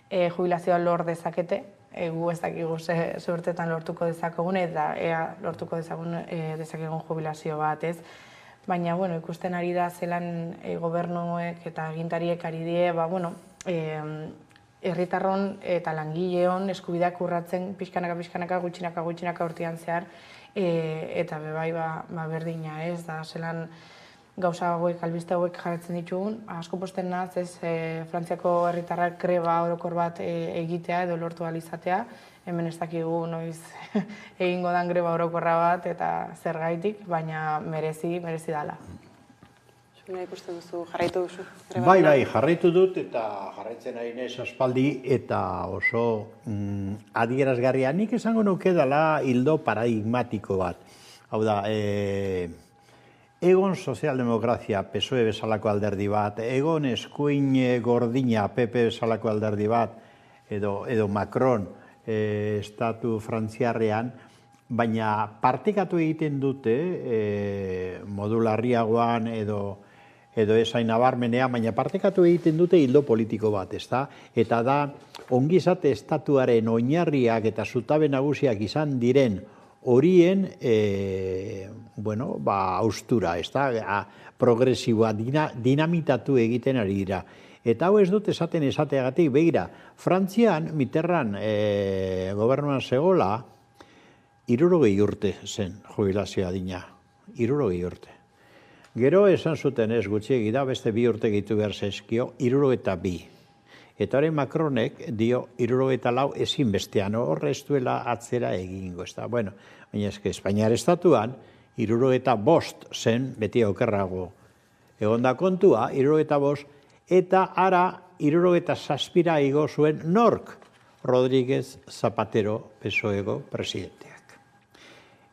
jubilazioa lor dezakete, gu ez dakigu ze urtetan lortuko dezakegun, eta ea lortuko dezakegun jubilazio bat, ez? Baina, ikusten ari da zelan gobernuek eta agintariek ari die, herritarron eta langileon eskubideak urratzen pixkanaka gutxinaka urtean zehar, eta bebai berdina ez, da zelan gauza hauek, albiste hauek jarretzen ditugun, asko posten naz, ez Frantziako herritarrak greba orokor bat egitea edo lortu ahal izatea, hemen ez dakigu noiz egingo dan greba orokorra bat eta zergaitik, baina merezi dala. Zuna ikusten duzu, jarraitu duzu? Bai, jarraitu dut eta jarraitzen ari naiz aspaldi eta oso adierazgarria. Nik esango nuke dela hildo paradigmatiko bat. Hau da, egon sozialdemokrazia PSOE bezalako alderdi bat, egon eskuin gordina PP bezalako alderdi bat, edo Macron estatu frantziarrean, baina partekatu egiten dute modu larriagoan edo esain nabarmenean, baina partekatu egiten dute hildo politiko bat, ezta? Eta da, ongizate estatuaren oinarriak eta zutabe nagusiak izan diren horien, austura, ezta? Progresiboa, dinamitatu egiten ari dira. Eta hau ez dut esateagatik, begira, Frantzian, Mitterrand gobernuan zegoela, 60 urte zen jubilazio adina, 60 urte. Gero esan zuten ez gutxiegi da, beste 2 urte gehitu behar zaizkio, 62. Eta orain Macronek dio 64 ezinbestean, horre ez duela atzera egingo, ez da. Bueno, baina eske Espainiar estatuan, 65 zen, beti okerrago egonda kontua, 65, eta ara 67 igo zuen nork, Rodríguez Zapatero PSOEko presidenteak.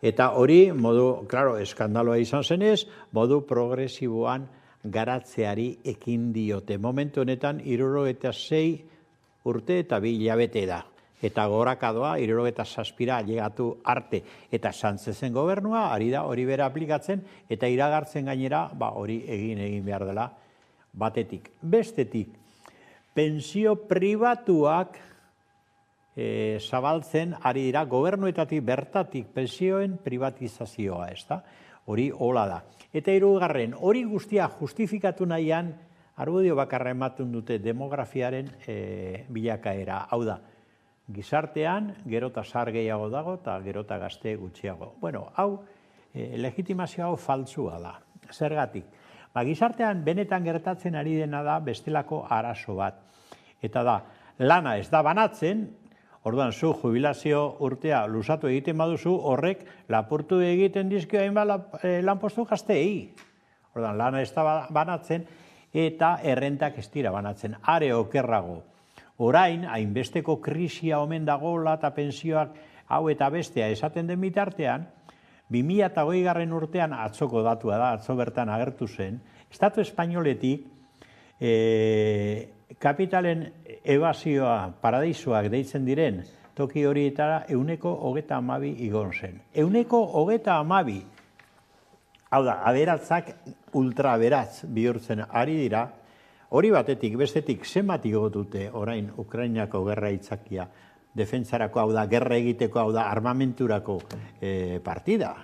Eta hori, modu, klaro, eskandaloa izan zenez, modu progresiboan garatzeari ekin diote. Momentu honetan, 66 urte eta 2 hilabete da. Eta gorakadoa, 67 llegatu arte. Eta Sánchezen gobernua, ari da hori bera aplikatzen, eta iragartzen gainera, hori egin behar dela batetik. Bestetik, pentsio pribatuak zabaltzen ari dira gobernuetatik bertatik pentsioen privatizazioa, ez da? Hori hola da. Eta 3, hori guztia justifikatu nahian, argudio bakarra ematen dute demografiaren bilakaera. Hau da, gizartean gerota zahar gehiago dago eta gerota gazte gutxiago. Bueno, hau, legitimazio hau faltsua da. Zergatik? Gizartean benetan gertatzen ari dena da bestelako arazo bat. Eta da, lana ez da banatzen, orduan zu jubilazio urtea luzatu egiten baduzu, horrek lapurtu egiten dizkio hainbat lanpostu gazteei. Orduan, lana ez da banatzen eta errentak ez dira banatzen. Are okerrago, orain, hainbesteko krisia omen dagoela eta pensioak hau eta bestea esaten den bitartean, 2020 urtean atzoko datua da, atzo bertan agertu zen, Estatu Espainoletik kapitalen ebazioa, paradisuak deitzen diren, toki horietara 132 igon zen. 132, hau da, aberatzak ultraberatz bihurtzen ari dira, hori batetik, bestetik, zenbat igo dute orain Ukrainako gerra itzakia, defentsarako, hau da, gerra egiteko, hau da, armamenturako partida.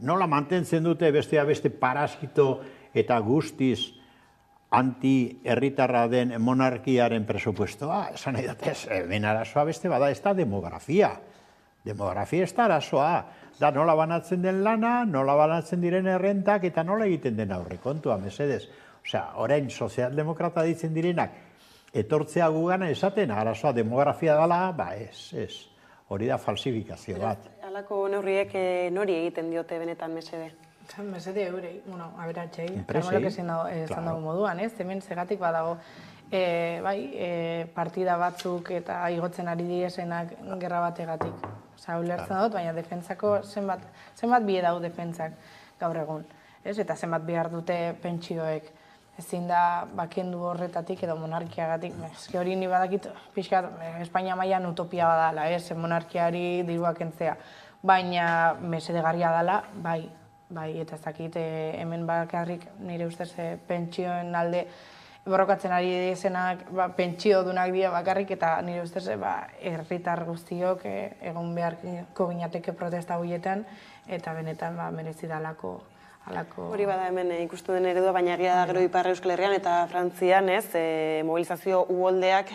Nola mantentzen dute beste parasito eta guztiz anti-herritarra den monarkiaren presupuestoa? Esan nahi dut ez, ben arazoa beste bada, ez da demografia. Demografia ez da arazoa. Da nola banatzen den lana, nola banatzen diren errentak eta nola egiten den aurrekontua, mesedez. Osea, orain sozialdemokrata ditzen direnak, etortzea gugana esaten, arazoa demografia dela, ez. Hori da falsifikazio bat. Halako neurriek nori egiten diote benetan mesede? Mesede eurei, aberatxei. Enpresei. Zan dago moduan, ez? Hemen segatik badago, partida batzuk eta igotzen ari diesenak gerra bategatik. Osa, ulertzen dut, baina defentsako zenbat bie dau defentsak gaur egun. Eta zenbat behar dute pentsioek. ezin da kendu horretatik edo monarkiagatik. Eske hori ni badakit pixkat Espainia mailan utopia badala, monarkiari dirua kentzea. Baina mesedegarria dela, bai, eta ez dakit hemen bakarrik nire ustez pentsioen alde borrokatzen ari dezenak pentsiodunak dira bakarrik, eta nire ustez herritar guztiok egon beharko ginateke protesta horietan, eta benetan merezi dalako. Hori bada hemen ikustu den eredua, baina egia da gero Ipar Euskal Herrian eta Frantzian, mobilizazio uholdeak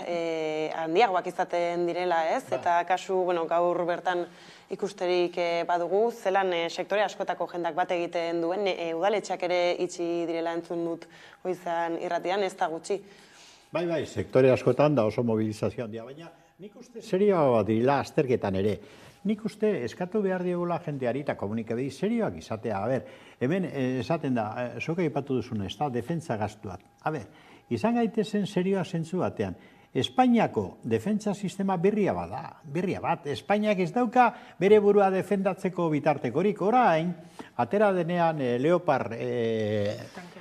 handiagoak izaten direla, eta kasu gaur bertan ikusterik badugu, zelan sektore askotako jendak bat egiten duen, udaletxeak ere itxi direla entzun dut goizan irratian, ez da gutxi. Bai, sektore askotan da oso mobilizazio handia, baina nik uste serioa bat direla azterketan ere. Nik uste eskatu behar diogula jendeari eta komunikabidei serioak izatea. Hemen esaten da, zuk aipatu duzun ez da, defentsa gastuak. Izan gaitezen serioa zentzu batean. Espainiako defentsa sistema berria bat. Espainiak ez dauka bere burua defendatzeko bitartekorik. Orain, atera denean Leopard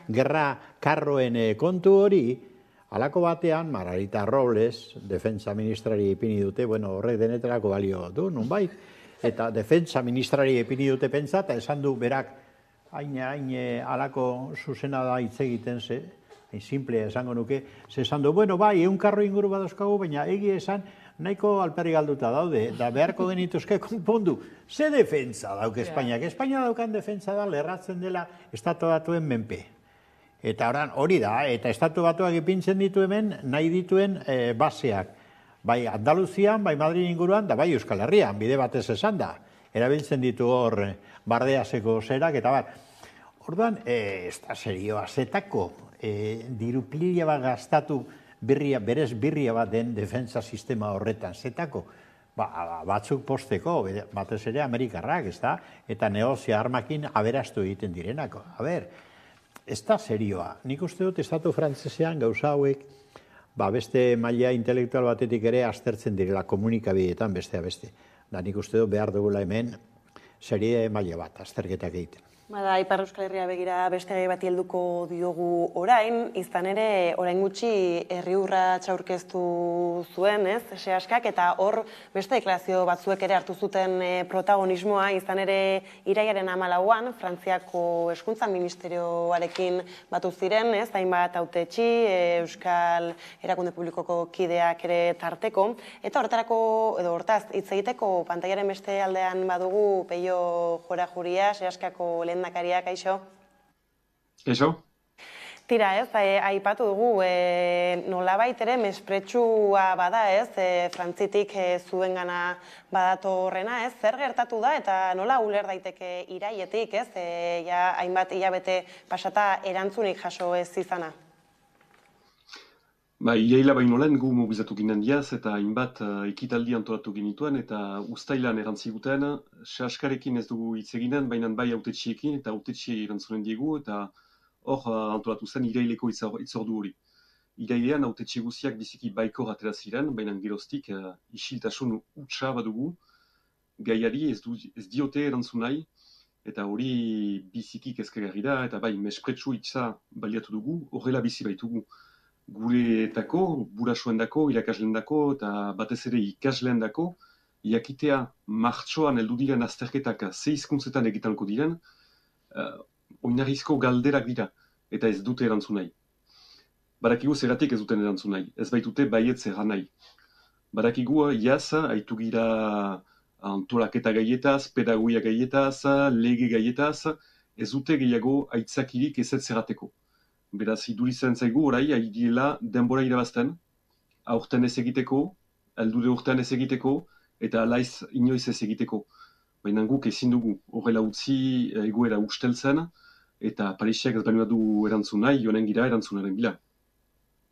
gerra karroen kontu hori, halako batean, Margarita Robles, defentsa ministrari ipini dute, horrek denetarako balio du, nunbait, eta defentsa ministrari ipini dute pentsa, eta esan du berak, hain halako zuzena da hitz egiten ze, hain simple esango nuke, ze esan du, bai, 100 karro inguru badauzkagu, baina egia esan, nahiko alperri galduta daude, da beharko genituzke konpondu, ze defentsa dauke Espainiak? Espainia daukan defentsa da, lerratzen dela estatu batuen menpe. Eta hori da, eta estatu batuak ipintzen ditu hemen nahi dituen baseak. Bai Andaluzian, bai Madrid inguruan, da bai Euskal Herrian, bide batez esan da. Erabiltzen ditu hor bardeazeko zerak, eta orduan, ez da serioa, zetako diru pila bat gastatu berez birria bat den defensa sistema horretan, zetako. Batzuk posteko, batez ere Amerikarrak, ez da, eta negozia armakin aberastu egiten direnako. Ez da serioa. Nik uste dut estatu frantzesean gauza hauek beste maila intelektual batetik ere aztertzen direla komunikabideetan bestea beste. Nik uste dut behar dugula hemen serie maila bat azterketak egiten. Bada, Ipar Euskal Herria begira beste gai bati helduko diogu orain, izan ere orain gutxi herriurra aurkeztu zuen, Seaskak, eta hor beste deklarazio batzuek ere hartu zuten protagonismoa, izan ere irailaren 14an, Frantziako Hezkuntza Ministerioarekin batu ziren, hainbat hautetsi, Euskal Erakunde Publikoko kideak ere tarteko, eta hortaz hitz egiteko pantailaren beste aldean badugu Peio Jorajuria, Seaskako lehendakariak, kaixo? Kaixo? Tira, aipatu dugu, nolabait ere mespretxua bada, Frantzitik zuengana badatorrena, zer gertatu da eta nola uler daiteke irailetik, hainbat hilabete pasata erantzunik jaso ez izana? Iraila baino lehen gu mobilizatu ginen diaz eta hainbat ekitaldi antolatu genituen eta uztailan erantziguten, Seaskarekin ez dugu hitz eginen, baina bai hautetxiekin eta hautetxiei erantzunen diegu eta hor antolatu zen iraileko hitzordu hori. Irailean hautetxi guziak biziki baikor atera ziren, baina geroztik isiltasun hutsa badugu, gaiari ez diote erantzun nahi, eta hori biziki kezkagarri da, eta bai mespretsu hitza baliatu dugu, horrela bizi baitugu. Gureetako, burasuendako, irakasleendako eta batez ere ikasleendako, jakitea martxoan heldu diren azterketak ze hizkuntzetan egitanko diren, oinarrizko galderak dira eta ez dute erantzun nahi. Badakigu zeratik ez duten erantzun nahi, ez baitute baietz erran nahi. Badakigu iaz, haitu gira antolaketa gaietaz, pedagogia gaietaz, lege gaietaz, ez dute gehiago aitzakirik ez zerrateko. Beraz, iduritzen zaigu orai, haidiela denbora irabazten, aurten ez egiteko, heldude urtean ez egiteko, eta alaiz inoiz ez egiteko. Baina guk ezin dugu, horrela utzi egoera usteltzen, eta Parisiak ez bali du erantzun nahi, joanen gira erantzunaren bila.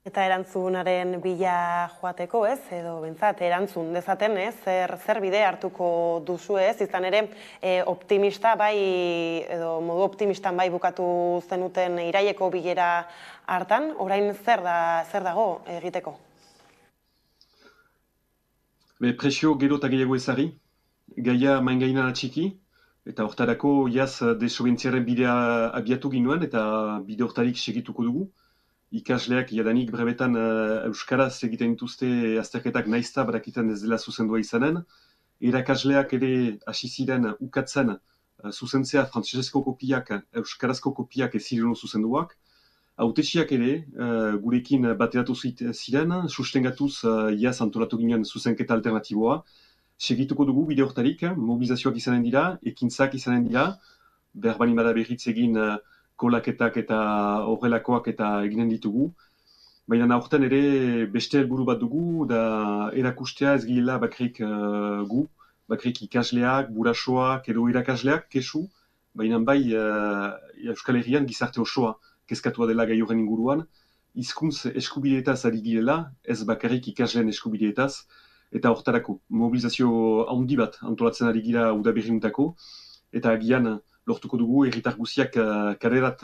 Eta erantzunaren bila joateko, edo bentsat, erantzun dezaten, zer bide hartuko duzu, izan ere optimista bai, edo modu optimistan bai bukatu zenuten iraileko bilera hartan, orain zer dago egiteko? Presio gero eta gehiago ezari, gaia maingainan atxiki, eta hortarako jaz desobentziaren bidea abiatu ginoen, eta bide hortarik segituko dugu. ikasleak jadanik brebetan euskaraz egiten dituzte azterketak naizta barakiten ez dela zuzendua izanen. Irakasleak ere hasi ziren ukatzen zuzentzea frantsesezko kopiak, euskarazko kopiak ez ziren zuzenduak. Hautetsiak ere gurekin bateratu ziren, sustengatuz iaz antolatu ginen zuzenketa alternatiboa. Segituko dugu bide hortarik, mobilizazioak izanen dira, ekintzak izanen dira, behar bani bada berriz egin kolaketak eta horrelakoak eta eginen ditugu. Baina aurten ere beste helburu bat dugu, da erakustea ez girela bakrik gu, bakrik ikasleak, burasoak edo irakasleak, kesu, baina bai Euskal Herrian gizarte osoa kezkatua dela gai horren inguruan, hizkuntz eskubideetaz ari girela, ez bakarrik ikasleen eskubideetaz, eta hortarako mobilizazio handi bat antolatzen ari gira udaberriuntako, eta agian lortuko dugu herritar guziak karerat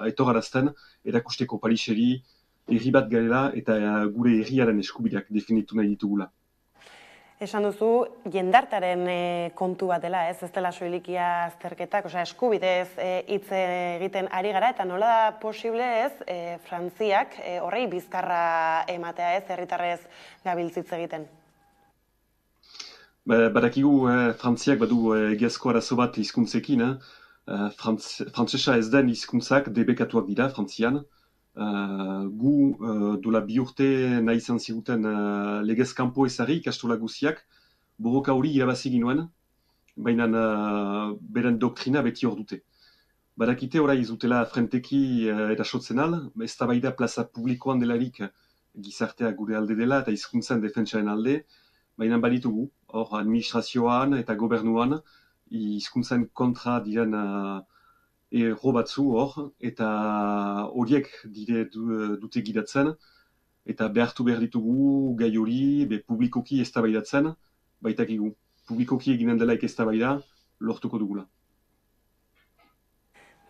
etogarazten, erakusteko Pariseri, herri bat garela eta gure herriaren eskubideak definitu nahi ditugula. Esan duzu, jendartaren kontu bat dela, ez dela soilikia azterketak, eskubidez hitz egiten ari gara, eta nola da posible ez, Frantziak horrei bizkarra ematea ez, herritarrez gabiltzitz egiten? Badakigu Frantziak badu egiazko arazo bat hizkuntzekin, frantsesa ez den hizkuntzak debekatuak dira Frantzian. Gu dola bi urte nahi izan ziguten legez kanpo ezari ikastola guziak, borroka hori irabazi ginuen, baina beren doktrina beti hor dute. Badakite orai ez dutela frenteki erasotzen al, eztabaida plaza publikoan delarik gizartea gure alde dela eta hizkuntzen defentsaren alde, baina baditugu, hor administrazioan eta gobernuan hizkuntzen kontra diren erro batzu hor, eta horiek dute gidatzen, eta behartu behar ditugu gai hori publikoki eztabaidatzen, baitakigu. Publikoki eginen delaik eztabaida lortuko dugula.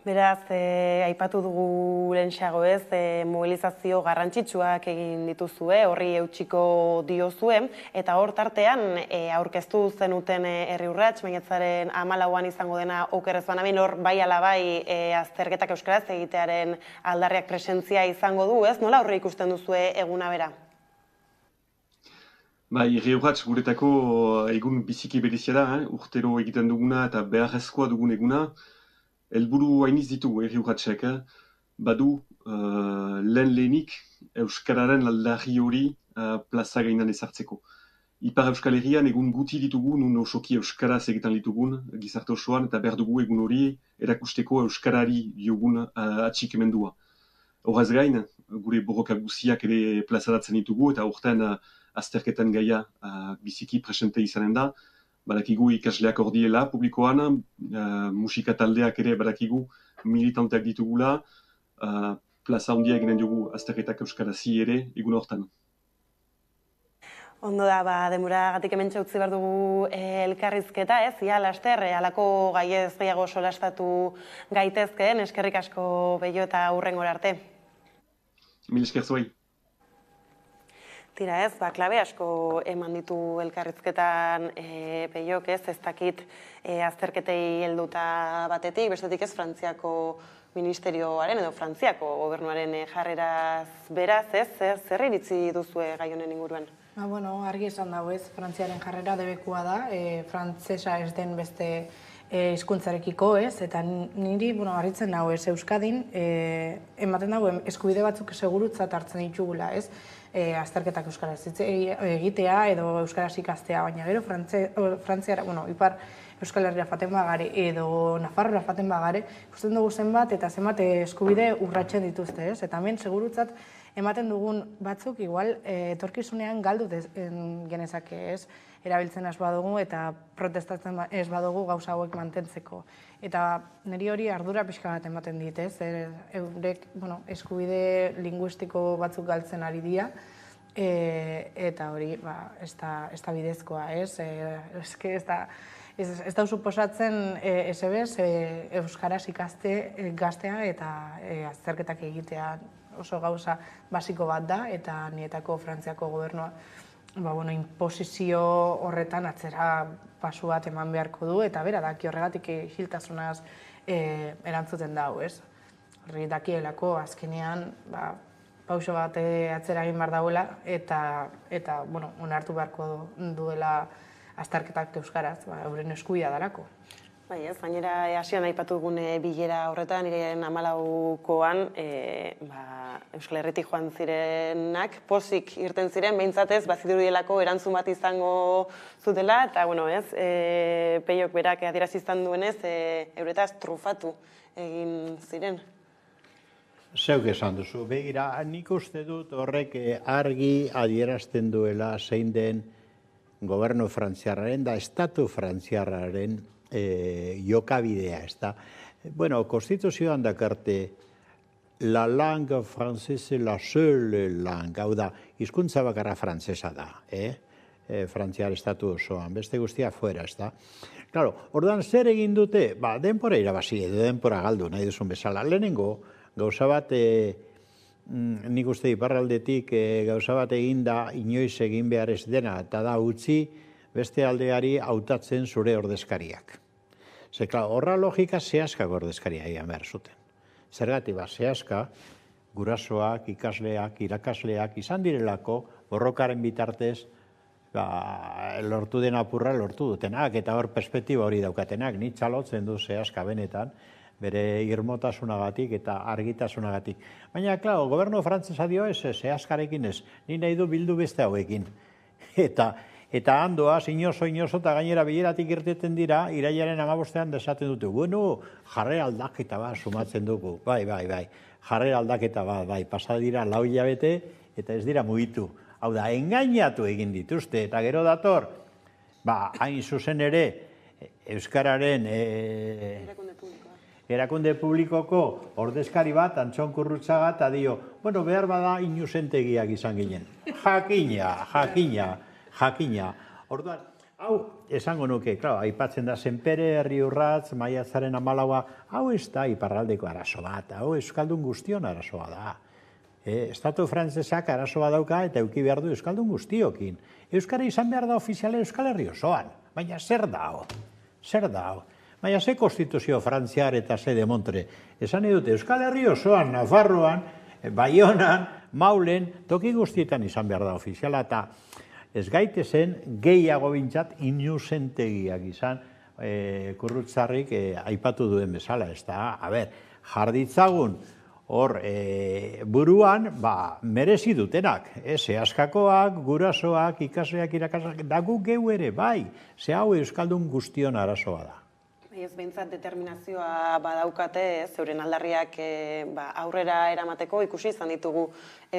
Beraz, aipatu dugu lehenxeago ez, mobilizazio garrantzitsuak egin dituzue, horri eutxiko diozue, eta hor tartean aurkeztu zenuten herri urrats, maiatzaren 14an izango dena okerrez banabil, hor bai ala bai azterketak euskaraz egitearen aldarriak presentzia izango du, ez? Nola horre ikusten duzue eguna bera? Bai, herri urrats guretako egun biziki berezia da, urtero egiten duguna eta beharrezkoa dugun eguna, helburu hainiz ditugu herri urratsek, badu lehenik Euskararen aldarri hori plaza gainan ezartzeko. Ipar Euskal Herrian egun guti ditugu, nun osoki Euskaraz egiten ditugun gizarte osoan, eta behar dugu egun hori erakusteko Euskarari diogun atxikimendua. Horrez gain, gure borroka guziak ere plazaratzen ditugu, eta urtean azterketan gaia biziki presente izanen da. Badakigu ikasleak hor diela publikoan, musika taldeak ere badakigu militanteak ditugula, plaza handia eginen dugu azterketak euskarazi ere egun hortan. Ondo da, denboragatik hementxe utzi behar dugu elkarrizketa, ez? Ia laster, halako gaiez gehiago solastatu gaitezkeen, eskerrik asko Bello eta hurrengora arte. Mil esker zuei. Tira ez, klabe asko eman ditu elkarrizketan Bellok ez dakit azterketei helduta batetik, bestetik ez Frantziako ministerioaren edo Frantziako gobernuaren jarreraz beraz ez, zer iritzi duzue gai honen inguruan? Argi esan dago ez, Frantziaren jarrera debekua da, frantsesa ez den beste hizkuntzarekiko ez, eta niri harritzen nago ez, Euskadin ematen dago eskubide batzuk segurutzat hartzen ditugula ez, azterketak euskaraz egitea edo euskaraz ikastea, baina gero Frantziara, ipar Euskal Herria faten bagare edo Nafarroa faten bagare, ikusten dugu zenbat eta zenbat eskubide urratzen dituzte, ez? Eta hemen segurutzat ematen dugun batzuk igual etorkizunean galdu genezake, ez? Erabiltzen ez badugu eta protestatzen ez badugu gauza hauek mantentzeko. Eta niri hori ardura pixka bat ematen dit, ez? Eurek eskubide linguistiko batzuk galtzen ari dira, eta hori ez da bidezkoa, ez? Ez da suposatzen esebez euskaraz gaztea eta azterketak egitea oso gauza basiko bat da, eta nietako Frantziako gobernua imposizio horretan atzera pasu bat eman beharko du, eta bera daki horregatik isiltasunaz erantzuten dau, ez? Horri dakielako azkenean pauso bat atzera egin behar dauela, eta onartu beharko duela azterketak euskaraz, euren eskubidea darako. Bai, ez, gainera hasian aipatu dugun bilera horretan, nire 14koan Euskal Herritik joan zirenak pozik irten ziren, behintzatez, bazirudielako erantzun bat izango zutela, eta, Peiok berak adieraziztan duenez, euretaz trufatu egin ziren. Zeuk esan duzu, begira, nik uste dut horrek argi adierazten duela zein den gobernu frantziarraren da estatu frantziarraren jokabidea, ez da. Konstituzioan dakarte, la langue française la seule langue, hau da, hizkuntza bakarra frantzesa da, Frantziar estatu osoan, beste guztia fuera, ez da. Claro, orduan zer egin dute? Denpora irabazi edo denpora galdu, nahi duzun bezala. Lehenengo, gauza bat, nik uste iparraldetik gauza bat eginda inoiz egin behar ez dena, eta da utzi beste aldeari hautatzen zure ordezkariak. Horra logika zehazkak ordezkaria egin behar zuten. Zergatik zehazka, gurasoak, ikasleak, irakasleak izan direlako borrokaren bitartez lortu den apurra lortu dutenak, eta hor perspektiba hori daukatenak, ni txalotzen du zehazka benetan, bere irmotasunagatik eta argitasunagatik. Baina, klaro, gobernu frantzesa dio ez, zehazkarekin ez, ni nahi du bildu beste hauekin. Eta handoaz, inozo, eta gainera bileratik irteten dira, irailaren 15ean desaten dute. Jarrera aldaketa bat sumatzen dugu. Bai, jarrera aldaketa bat, pasa dira 4 hilabete eta ez dira mugitu. Hau da, engainatu egin dituzte, eta gero dator, hain zuzen ere, Euskararen erakunde publikoko ordezkari bat, Antxon Kurrutxaga, eta dio, behar bada inusentegiak izan ginen. Jakina. Orduan, hau, esango nuke, aipatzen da Senpere, Herriurratz, Maiatzaren 14, hau ez da iparraldeko arazo bat, hau euskaldun guztion arazoa da. Estatu frantzesak arazoa dauka eta euki behar du euskaldun guztiokin. Euskara izan behar da ofiziale Euskal Herri osoan, baina zer da? Baina ze konstituzio frantziar eta ze demontre. Esan edute Euskal Herri osoan, Nafarroan, Baionan, Maulen, toki guztietan izan behar da ofiziala, eta ez gaitezen gehiago bintzat inusentegiak izan Kurrutzarrik aipatu duen bezala. Ez da, jarditzagun hor buruan merezi dutenak. Zehazkakoak, gurasoak, ikasleak, irakasleak, dagu geu ere, bai, ze hau euskaldun guztion arazoa da. Ez behintzat determinazioa badaukate, zeuren aldarriak aurrera eramateko, ikusi izan ditugu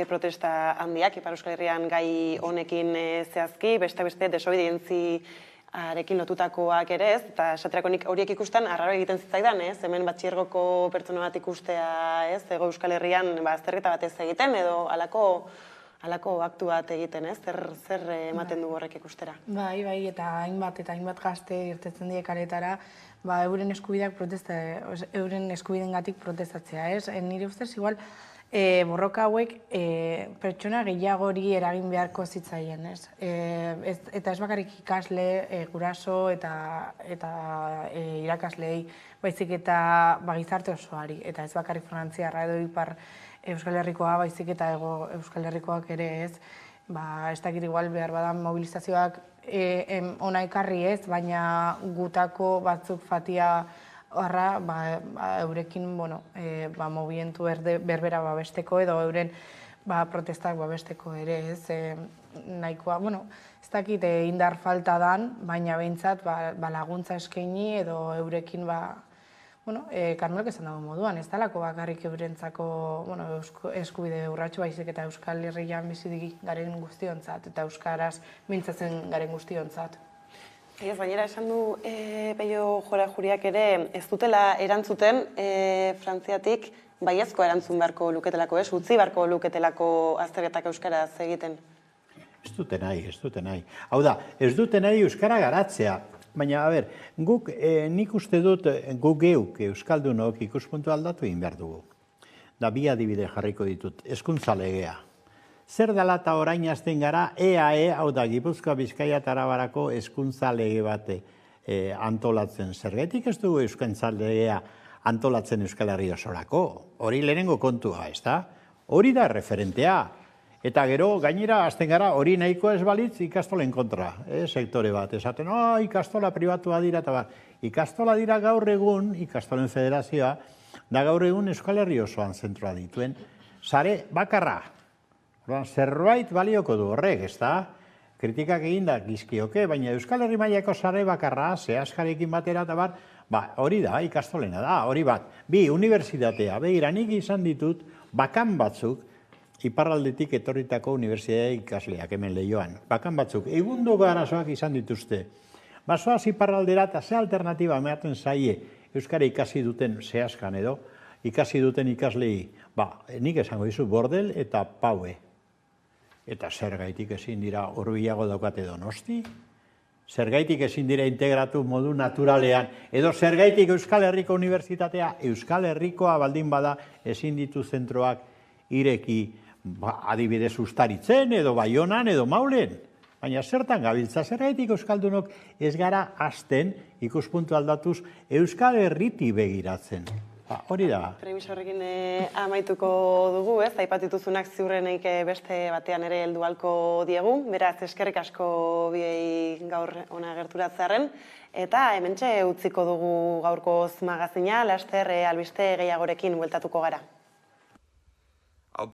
protesta handiak, Ipar Euskal Herrian gai honekin zehazki, beste desobedientziarekin lotutakoak ere ez, eta esaterako nik horiek ikusten arraro egiten zitzaidan, hemen batxiergoko pertsona bat ikustea, Hego Euskal Herrian azterketa batez egiten, edo halako aktu bat egiten, zer ematen du horrek ikustera? Bai, eta hainbat gazte irtetzen die kaletara, euren eskubidengatik protestatzea, ez? Nire ustez, igual, borroka hauek pertsona gehiagori eragin beharko zitzaien, ez? Eta ez bakarrik ikasle, guraso eta irakaslei, baizik eta gizarte osoari, eta ez bakarrik frantziarra edo Ipar Euskal Herrikoa, baizik eta Hego Euskal Herrikoak ere ez, ez dakit igual behar badan mobilizazioak ona ekarri ez, baina gutako batzuk fatia horra eurekin movimentu berbera babesteko edo euren protestak babesteko ere ez, nahikoa, ez dakit indar falta dan, baina behintzat laguntza eskaini edo eurekin Karmelok esan dago moduan, ez dalako bakarrik eurentzako eskubide urratxo baizik eta Euskal Herrian bizidik garen guztiontzat eta Euskaraz mintzatzen garen guztiontzat. Baina esan du Peio Jora Juriak ere ez dutela erantzuten Frantziatik baiezko erantzun beharko luketelako, utzi beharko luketelako azterketak euskaraz egiten. Ez dute nahi. Hau da, ez dute nahi euskara garatzea. Baina, guk nik uste dut guk geuk euskaldunok ikuspuntu aldatu egin behar dugu. Da bi adibide jarriko ditut, hezkuntza legea. Zer dela eta orain hasten gara EAE, hau da, Gipuzkoa, Bizkaia eta Arabarako hezkuntza lege bate antolatzen. Zergatik ez dugu hezkuntza legea antolatzen Euskal Herri osorako? Hori lehenengo kontua, ez da? Hori da referentea. Eta gero, gainera, azten gara, hori nahiko ez balitz ikastolen kontra, sektore bat. Esaten, ikastola pribatua dira, eta bat. Ikastola dira gaur egun, ikastolen federazioa, da gaur egun Euskal Herri osoan zentroa dituen, sare bakarra. Zerbait balioko du horrek, ez da? Kritikak egindak gizkioke, baina Euskal Herri mailako sare bakarra, zehaskarekin batera, eta bat, hori da, ikastolena da, hori bat. Bi, unibertsitatea, begira, nik izan ditut, bakan batzuk, iparraldetik etorritako unibertsitatea ikasleak hemen Leioan. Bakan batzuk, egunduko arazoak izan dituzte. Basoaz iparraldera eta ze alternatiba ematen zaie Euskara ikasi duten zehazkan edo, ikasi duten ikaslei, nik esango dizu bordel eta paue. Eta zergaitik ezin dira hurbilago daukate Donosti? Zergaitik ezin dira integratu modu naturalean? Edo zergaitik Euskal Herriko Unibertsitatea, Euskal Herrikoa baldin bada ezin ditu zentroak ireki adibidez Uztaritzen, edo Baionan, edo Maulen. Baina zertan gabiltza, zergaitik euskaldunok ez gara hasten ikuspuntu aldatuz Euskal Herriti begiratzen. Hori da. Premisa horrekin amaituko dugu, ez? Aipatituzunak ziurrenik beste batean ere heldu halko diegu. Beraz, eskerrik asko biei gaur ona gerturatzearren. Eta hementxe utziko dugu gaurkoz magazina, laster albiste gehiagorekin bueltatuko gara.